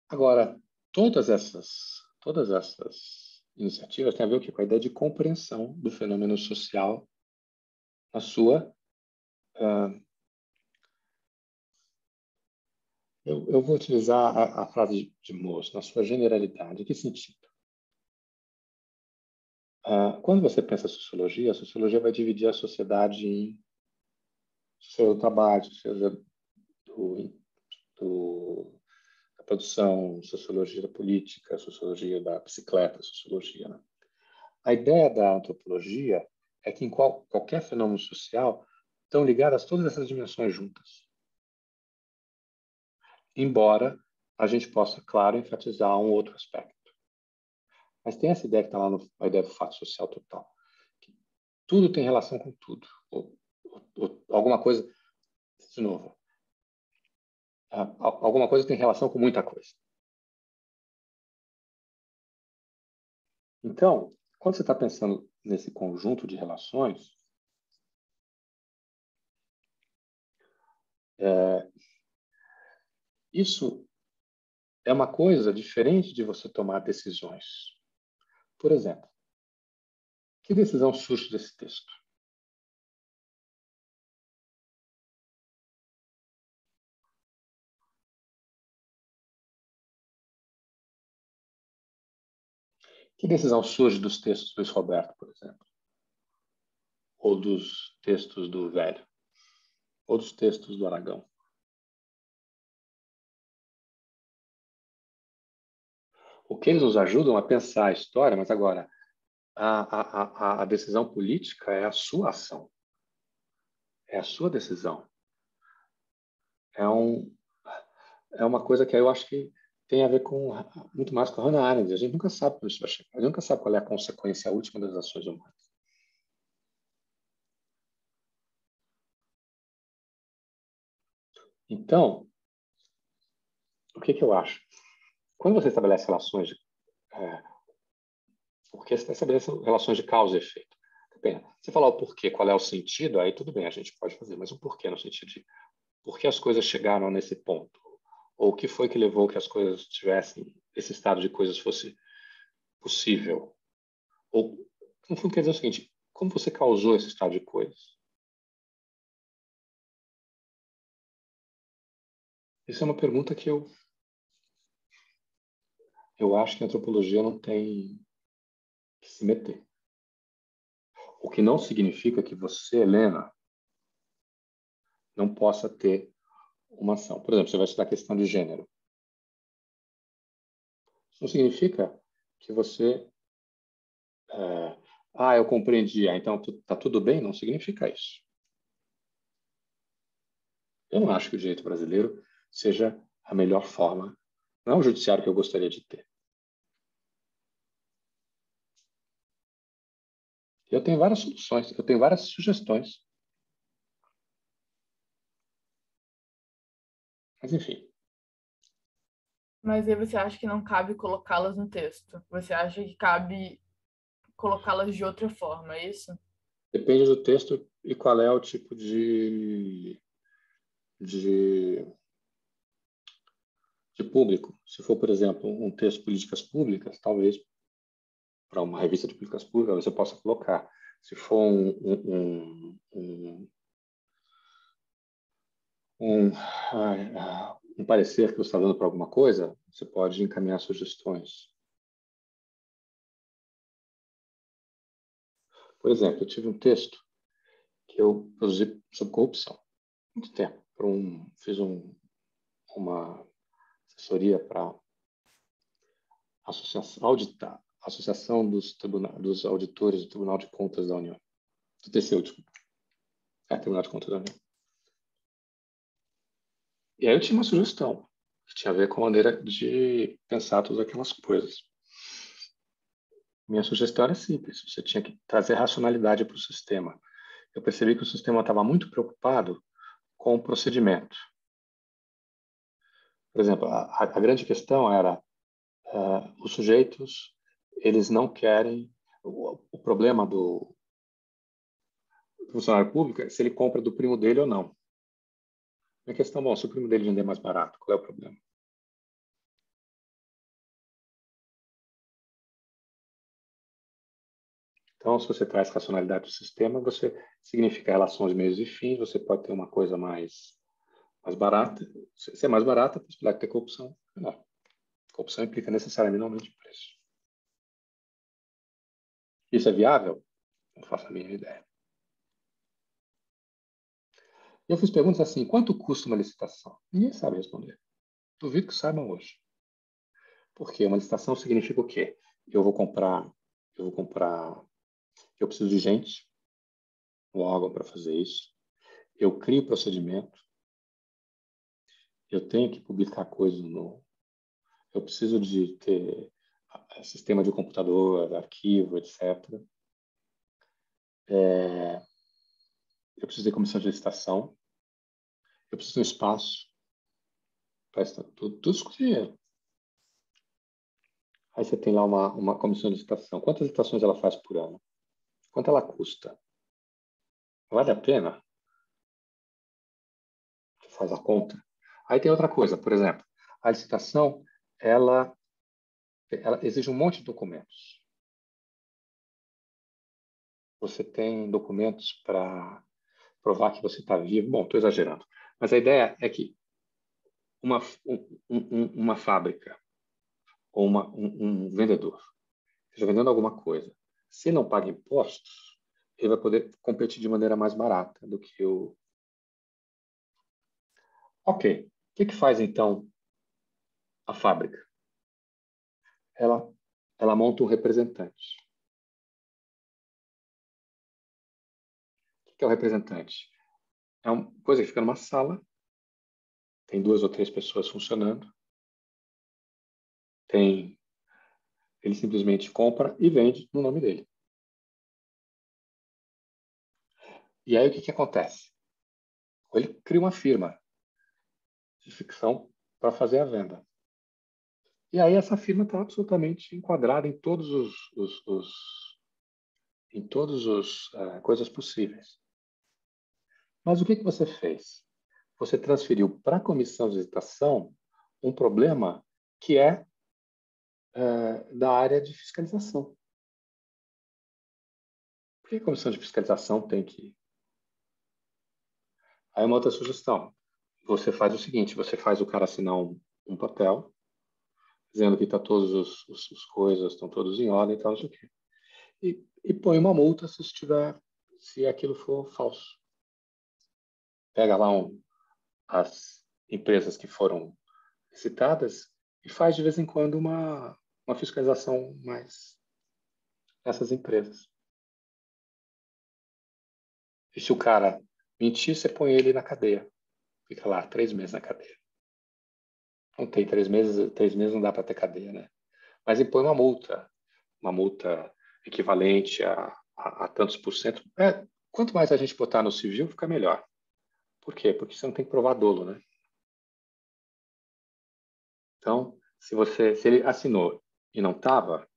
A: Agora, todas essas iniciativas têm a ver com a ideia de compreensão do fenômeno social na sua... eu vou utilizar a frase de Mauss, na sua generalidade. Em que sentido? Quando você pensa em a sociologia vai dividir a sociedade em sociologia do trabalho, sociologia da produção, sociologia da política, sociologia da bicicleta, sociologia. Né? A ideia da antropologia é que em qualquer fenômeno social estão ligadas todas essas dimensões juntas. embora a gente possa, claro, enfatizar um outro aspecto. Mas tem essa ideia que está lá na ideia do fato social total. Que tudo tem relação com tudo. Ou alguma coisa, de novo, alguma coisa tem relação com muita coisa. Então, quando você está pensando nesse conjunto de relações, isso é uma coisa diferente de você tomar decisões. Por exemplo, que decisão surge desse texto? Que decisão surge dos textos do Luiz Roberto, por exemplo? Ou dos textos do Velho? Ou dos textos do Aragão? O que eles nos ajudam a pensar a história, mas agora, a decisão política é a sua ação. É a sua decisão. É uma coisa que eu acho que tem a ver muito mais com a Hannah Arendt. A gente nunca sabe como isso vai chegar. A gente nunca sabe qual é a consequência última das ações humanas. Então, o que eu acho? Quando você estabelece relações porque você estabelece relações de causa e efeito. Bem, você falar o porquê, qual é o sentido, aí tudo bem, a gente pode fazer, mas o porquê no sentido de por que as coisas chegaram nesse ponto? Ou o que foi que levou que as coisas tivessem, esse estado de coisas fosse possível? Ou, no fundo, quer dizer o seguinte, como você causou esse estado de coisas? Isso é uma pergunta que eu acho que a antropologia não tem que se meter. O que não significa que você, Helena, não possa ter uma ação. Por exemplo, você vai estudar a questão de gênero. Isso não significa que você... eu compreendi, então está tudo bem? Não significa isso. Eu não acho que o direito brasileiro seja a melhor forma. Não é o judiciário que eu gostaria de ter. Eu tenho várias soluções, eu tenho várias sugestões. Mas, enfim.
K: Mas aí você acha que não cabe colocá-las no texto? Você acha que cabe colocá-las de outra forma, é isso?
A: Depende do texto e qual é o tipo de público. Se for, por exemplo, um texto de políticas públicas, talvez para uma revista de políticas públicas você possa colocar. Se for um parecer que você está dando para alguma coisa, você pode encaminhar sugestões. Por exemplo, eu tive um texto que eu produzi sobre corrupção. Muito tempo. Fiz uma assessoria para Associação dos Auditores do Tribunal de Contas da União. Do TCU, desculpa. Tribunal de Contas da União. E aí eu tinha uma sugestão que tinha a ver com a maneira de pensar todas aquelas coisas. Minha sugestão era simples. Você tinha que trazer racionalidade para o sistema. Eu percebi que o sistema estava muito preocupado com o procedimento. Por exemplo, a grande questão era os sujeitos, eles não querem... O problema do funcionário público é se ele compra do primo dele ou não. A questão, bom, se o primo dele vender mais barato, qual é o problema? Então, se você traz racionalidade do sistema, você significa relações de meios e fins, você pode ter uma coisa mais barata. Se é mais barata, a possibilidade de ter corrupção é menor. Corrupção implica necessariamente aumento de preço. Isso é viável? Não faço a mínima ideia. Eu fiz perguntas assim, quanto custa uma licitação? Ninguém sabe responder. Duvido que saibam hoje. Porque uma licitação significa o quê? Eu preciso de gente, um órgão para fazer isso. Eu crio o procedimento. eu tenho que publicar coisas no... Eu preciso de ter sistema de computador, arquivo, etc. Eu preciso de comissão de licitação. Eu preciso de um espaço para tudo isso com dinheiro. Aí você tem lá uma comissão de licitação. Quantas licitações ela faz por ano? Quanto ela custa? Vale a pena? Você faz a conta. Aí tem outra coisa, por exemplo, a licitação, ela exige um monte de documentos. Você tem documentos para provar que você está vivo. Bom, estou exagerando. Mas a ideia é que uma fábrica ou um vendedor esteja vendendo alguma coisa, se não paga impostos, ele vai poder competir de maneira mais barata do que o... Ok. O que faz, então, a fábrica? Ela monta um representante. O que é o representante? É uma coisa que fica numa sala, tem 2 ou 3 pessoas funcionando, ele simplesmente compra e vende no nome dele. E aí o que acontece? Ele cria uma firma de ficção para fazer a venda. E aí essa firma está absolutamente enquadrada em todos os coisas possíveis. Mas o que você fez? Você transferiu para a comissão de licitação um problema que é da área de fiscalização. Por que a comissão de fiscalização tem que... Aí uma outra sugestão. Você faz o seguinte, você faz o cara assinar um papel dizendo que todos os coisas estão todos em ordem e tal, não sei o quê. E põe uma multa se aquilo for falso. Pega lá as empresas que foram citadas e faz de vez em quando uma fiscalização mais nessas empresas. E se o cara mentir, você põe ele na cadeia. Fica lá 3 meses na cadeia. Não tem 3 meses, 3 meses não dá para ter cadeia, né? Mas impõe uma multa equivalente a tantos por cento. Quanto mais a gente botar no civil, fica melhor. Por quê? Porque você não tem que provar dolo, né? Então, se ele assinou e não estava,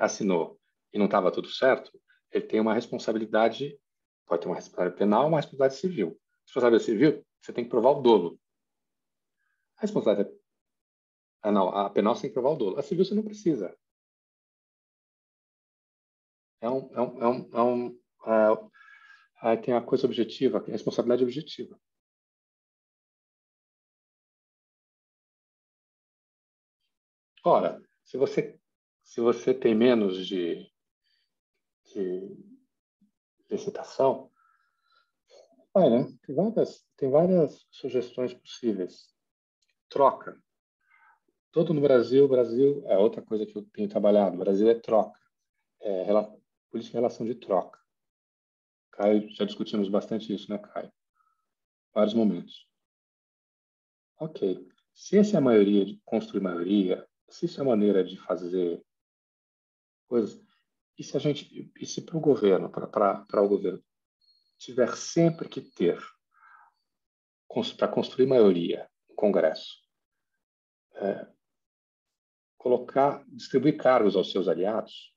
A: assinou e não estava tudo certo, ele tem uma responsabilidade, pode ter uma responsabilidade penal, uma responsabilidade civil. Responsabilidade civil, você tem que provar o dolo. A responsabilidade não, a penal você tem que provar o dolo. A civil você não precisa. Aí tem a coisa objetiva, a responsabilidade objetiva. Ora, se você tem menos de licitação, né? Tem várias sugestões possíveis. Troca. Todo no Brasil é outra coisa que eu tenho trabalhado. O Brasil é troca. Política de relação de troca. Caio, já discutimos bastante isso, né, Caio? Vários momentos. Ok. Se essa é a maioria, de construir maioria, se isso é a maneira de fazer coisas, e se para o governo, para o governo, tiver sempre que ter, para construir maioria no Congresso, distribuir cargos aos seus aliados,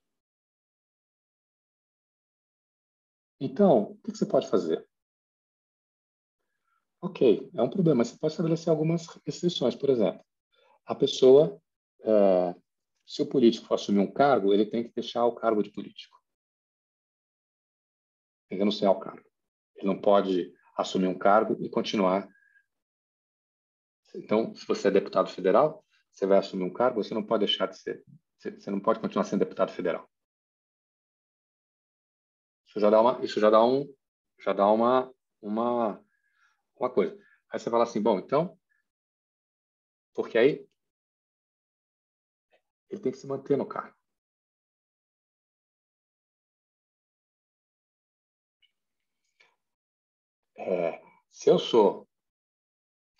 A: então, o que você pode fazer? Ok, é um problema, mas você pode estabelecer algumas restrições. Por exemplo, a pessoa, se o político for assumir um cargo, ele tem que deixar o cargo de político. Tem que renunciar ao cargo. Ele não pode assumir um cargo e continuar. Então, se você é deputado federal, você vai assumir um cargo, você não pode deixar de ser. Você não pode continuar sendo deputado federal. Isso já dá uma coisa. Aí você fala assim, bom, então, porque aí ele tem que se manter no cargo. Se eu sou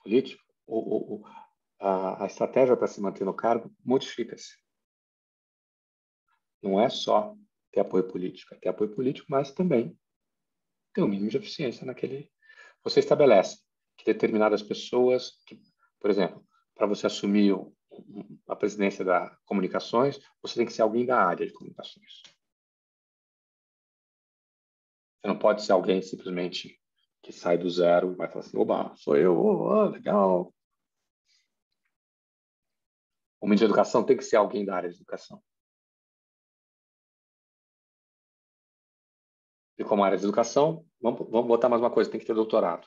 A: político, a estratégia para se manter no cargo modifica-se. Não é só ter apoio político, é ter apoio político, mas também ter um mínimo de eficiência naquele. Você estabelece que determinadas pessoas, por exemplo, para você assumir a presidência da comunicações, você tem que ser alguém da área de comunicações. Você não pode ser alguém simplesmente que sai do zero e vai falar assim, oba, sou eu, legal. O ministro da Educação tem que ser alguém da área de educação. E como área de educação, vamos botar mais uma coisa, tem que ter doutorado.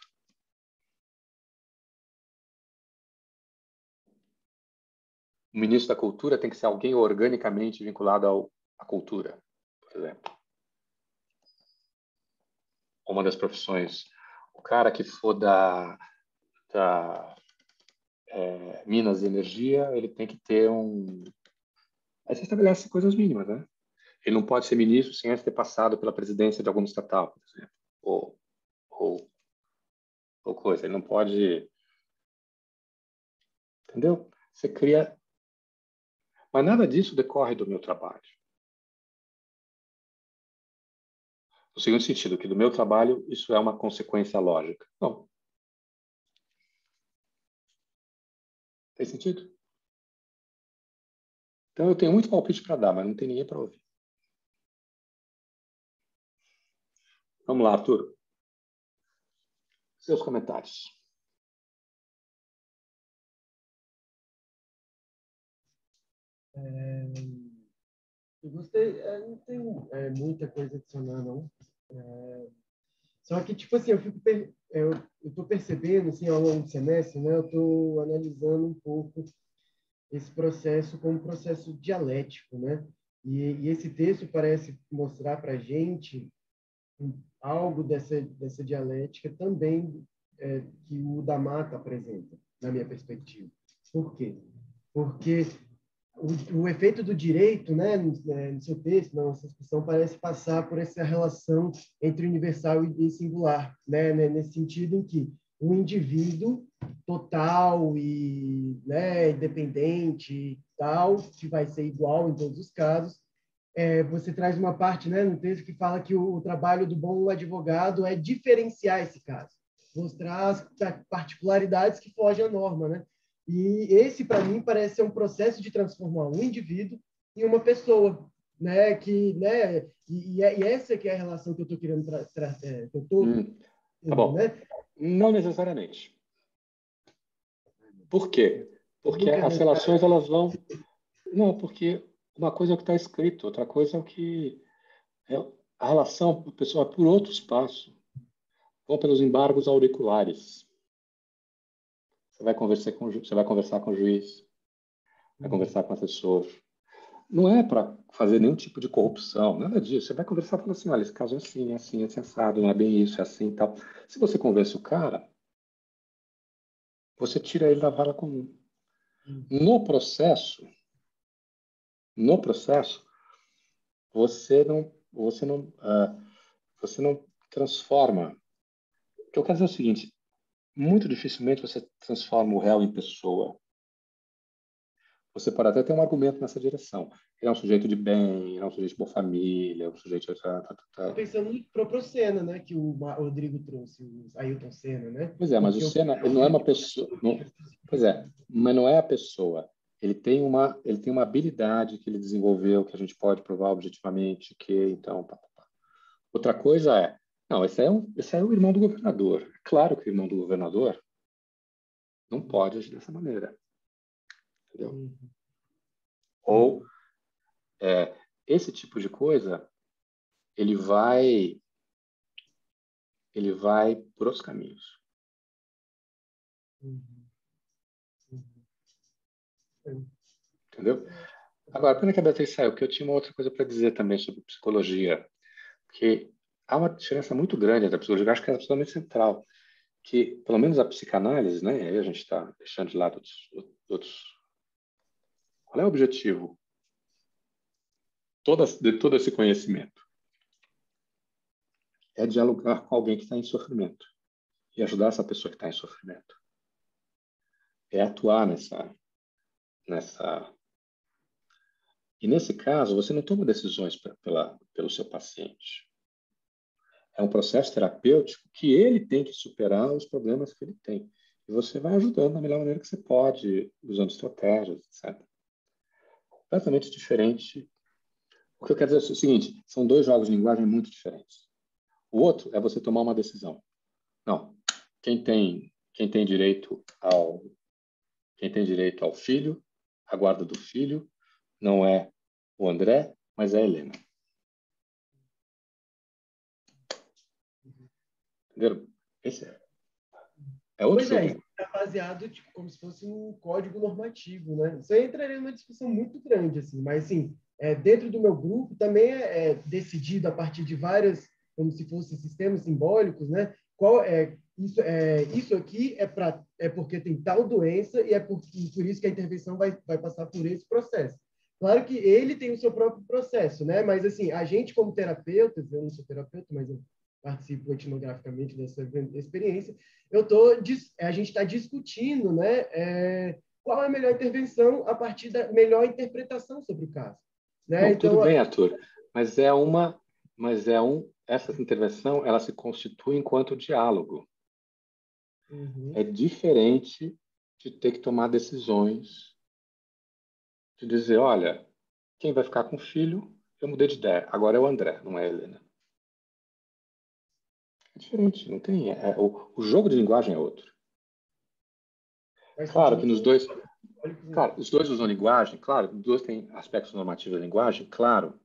A: O ministro da Cultura tem que ser alguém organicamente vinculado à cultura, por exemplo. Uma das profissões, o cara que for da Minas e Energia, ele tem que ter Aí você estabelece coisas mínimas, né? Ele não pode ser ministro sem antes ter passado pela presidência de alguma estatal, por exemplo. Ou coisa. Ele não pode... Entendeu? Você cria... Mas nada disso decorre do meu trabalho. No seguinte sentido, que do meu trabalho isso é uma consequência lógica. Não. Tem sentido? Então eu tenho muito palpite para dar, mas não tem ninguém para ouvir. Vamos lá, Arthur. Seus comentários.
G: Eu gostei, não tem muita coisa a adicionar, não. Só que, tipo assim, eu estou percebendo, assim, ao longo do semestre, né, eu estou analisando um pouco esse processo como um processo dialético, né? E esse texto parece mostrar para a gente algo dessa dialética também que o da Mata apresenta, na minha perspectiva. Por quê? Porque o efeito do direito, né, no seu texto, na nossa discussão, parece passar por essa relação entre universal e singular, né, nesse sentido em que um indivíduo total e, né, independente, tal, que vai ser igual em todos os casos. Você traz uma parte, né, no texto que fala que o trabalho do bom advogado é diferenciar esse caso, mostrar as particularidades que fogem à norma, né? E esse, para mim, parece ser um processo de transformar um indivíduo em uma pessoa, né? E essa que é a relação que eu estou querendo trazer.
A: Tá bom. Né? Não necessariamente. Por quê? Porque as relações, elas vão... Não, porque uma coisa é o que está escrito, outra coisa é o que... A relação, pessoal, é por outro espaço. Vão pelos embargos auriculares. Você vai conversar com o juiz, vai conversar com o assessor. Não é para fazer nenhum tipo de corrupção, nada disso. Você vai conversar falando assim, olha, esse caso é assim, é assim, é sensado, não é bem isso, é assim e tal. Se você convence o cara, você tira ele da vala comum. No processo, você não transforma. O que eu quero dizer é o seguinte, muito dificilmente você transforma o réu em pessoa. Você pode até ter um argumento nessa direção. Ele é um sujeito de bem, ele é um sujeito de boa família, é um sujeito...
G: Estou pensando no próprio Senna, né? Que o Rodrigo trouxe, o Ailton Senna, né?
A: Pois é, mas o Senna, ele não é uma pessoa... Pois é, mas não é a pessoa. Ele tem uma habilidade que ele desenvolveu, que a gente pode provar objetivamente, que então... Outra coisa é... Não, esse é o irmão do governador. Claro que o irmão do governador não pode agir dessa maneira. Entendeu? Ou esse tipo de coisa, ele vai por outros caminhos. Entendeu? Agora, pena que a Beatriz saiu, porque eu tinha uma outra coisa para dizer também sobre psicologia, porque há uma diferença muito grande entre a psicologia, eu acho que é absolutamente central, que pelo menos a psicanálise, né, aí a gente está deixando de lado outros... Qual é o objetivo de todo esse conhecimento? É dialogar com alguém que está em sofrimento e ajudar essa pessoa que está em sofrimento. é atuar nessa... E nesse caso, você não toma decisões pelo seu paciente. É um processo terapêutico que ele tem que superar os problemas que ele tem. E você vai ajudando da melhor maneira que você pode, usando estratégias, etc. Completamente diferente. O que eu quero dizer é o seguinte, são dois jogos de linguagem muito diferentes. O outro é você tomar uma decisão. Não, quem tem direito ao filho, a guarda do filho, não é o André, mas é a Helena. Entenderam? Esse é outro jogo.
G: Pois é, baseado tipo, como se fosse um código normativo, né? Isso aí entraria numa discussão muito grande, assim, mas, assim, dentro do meu grupo também é decidido a partir de várias, como se fossem sistemas simbólicos, né? Isso aqui é porque tem tal doença e por isso que a intervenção vai passar por esse processo. Claro que ele tem o seu próprio processo, né? Mas, assim, a gente como terapeutas, eu não sou terapeuta, mas eu participo etnograficamente dessa experiência, a gente está discutindo, né, qual é a melhor intervenção a partir da melhor interpretação sobre o caso. Né?
A: Não,
G: então,
A: tudo bem, Arthur, essa intervenção ela se constitui enquanto diálogo.
G: Uhum.
A: É diferente de ter que tomar decisões, de dizer, olha, quem vai ficar com o filho, eu mudei de ideia, agora é o André, não é a Helena. É diferente, não tem. O jogo de linguagem é outro. Claro que nos dois. Claro, os dois usam linguagem, claro, os dois têm aspectos normativos da linguagem, claro.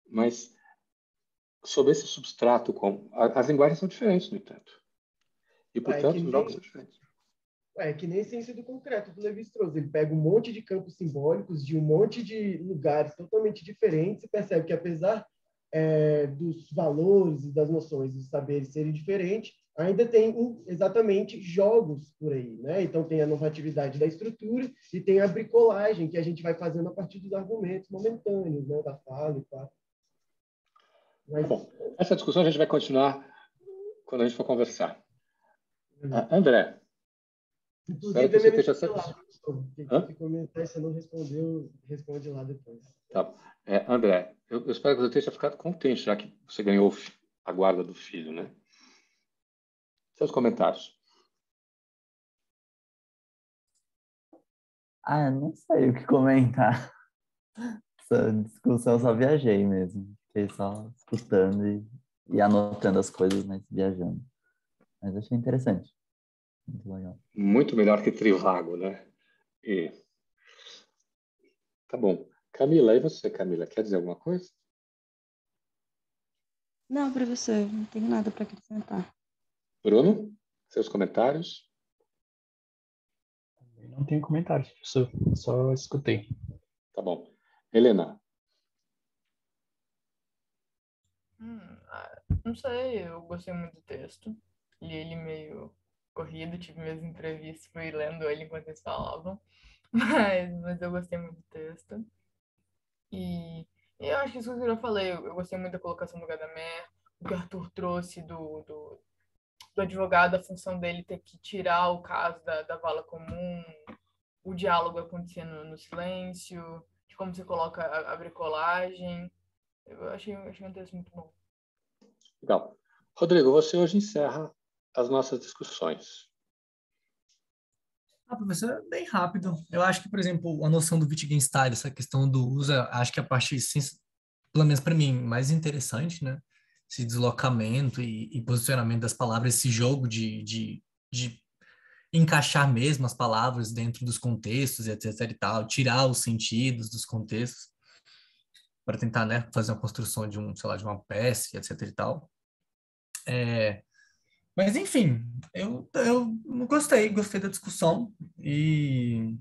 A: Mas sob esse substrato, as linguagens são diferentes, no entanto. E, portanto, os jogos são diferentes.
G: É que nem ciência do concreto do Lévi-Strauss. Ele pega um monte de campos simbólicos de um monte de lugares totalmente diferentes e percebe que, apesar dos valores e das noções dos saberes serem diferentes, ainda tem exatamente jogos por aí, né? Então tem a normatividade da estrutura e tem a bricolagem que a gente vai fazendo a partir dos argumentos momentâneos, né? Da fala e tal. Mas...
A: Bom, essa discussão a gente vai continuar quando a gente for conversar. André.
G: Inclusive,
A: que você esteja
G: se comentar, se não respondeu, responde lá depois.
A: Tá. André, eu espero que você tenha ficado contente, já que você ganhou a guarda do filho, né? Seus comentários.
C: Não sei o que comentar. Essa discussão eu só viajei mesmo. Fiquei só escutando e anotando as coisas, mas viajando. Mas achei interessante. Muito legal.
A: Muito melhor que Trivago, né? Tá bom. Camila, e você, Camila? Quer dizer alguma coisa?
F: Não, professor, não tenho nada para acrescentar.
A: Bruno, seus comentários?
E: Não tenho comentários, professor. Só escutei.
A: Tá bom. Helena?
K: Não sei, eu gostei muito do texto. Li ele meio corrido, tive minhas entrevistas, fui lendo ele enquanto eles falavam. Mas eu gostei muito do texto. E eu acho que isso que eu já falei, eu gostei muito da colocação do Gadamer, o que o Arthur trouxe do advogado, a função dele ter que tirar o caso da vala comum, o diálogo acontecendo no silêncio, de como você coloca a bricolagem. Eu achei um texto muito bom.
A: Legal. Rodrigo, você hoje encerra as nossas discussões.
B: Professor, bem rápido. Eu acho que, por exemplo, a noção do Wittgenstein, essa questão do uso, acho que a parte, pelo menos para mim, mais interessante, né? Esse deslocamento e posicionamento das palavras, esse jogo de encaixar mesmo as palavras dentro dos contextos, etc e tal, tirar os sentidos dos contextos para tentar, né, fazer uma construção de de uma peça, etc e tal. Mas, enfim, eu gostei da discussão e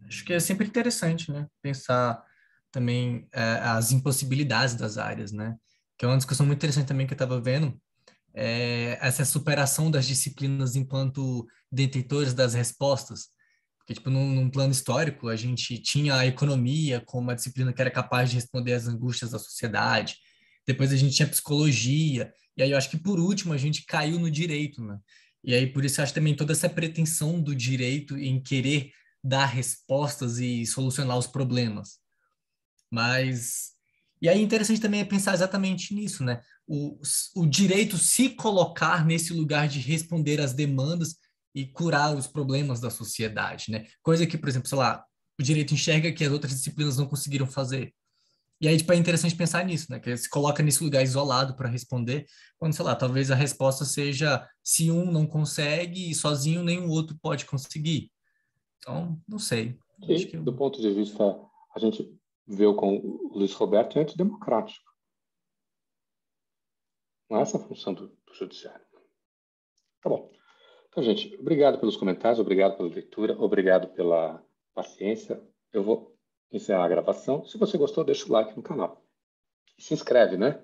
B: acho que é sempre interessante, né? Pensar também as impossibilidades das áreas, né? Que é uma discussão muito interessante também que eu estava vendo, essa superação das disciplinas enquanto detentores das respostas. Porque, tipo, num plano histórico, a gente tinha a economia como uma disciplina que era capaz de responder às angústias da sociedade. Depois a gente tinha psicologia. E aí eu acho que, por último, a gente caiu no direito, né? E aí, por isso, eu acho também toda essa pretensão do direito em querer dar respostas e solucionar os problemas. Mas... E aí, interessante também é pensar exatamente nisso, né? O direito se colocar nesse lugar de responder às demandas e curar os problemas da sociedade, né? Coisa que, por exemplo, sei lá, o direito enxerga que as outras disciplinas não conseguiram fazer. E aí, tipo, é interessante pensar nisso, né? Que ele se coloca nesse lugar isolado para responder, quando, sei lá, talvez a resposta seja se um não consegue, sozinho nenhum outro pode conseguir. Então, não sei. Acho que
A: do ponto de vista, a gente viu com o Luiz Roberto, é antidemocrático. Não é essa a função do judiciário. Tá bom. Então, gente, obrigado pelos comentários, obrigado pela leitura, obrigado pela paciência. Eu vou encerrar a gravação. Se você gostou, deixa o like no canal. E se inscreve, né?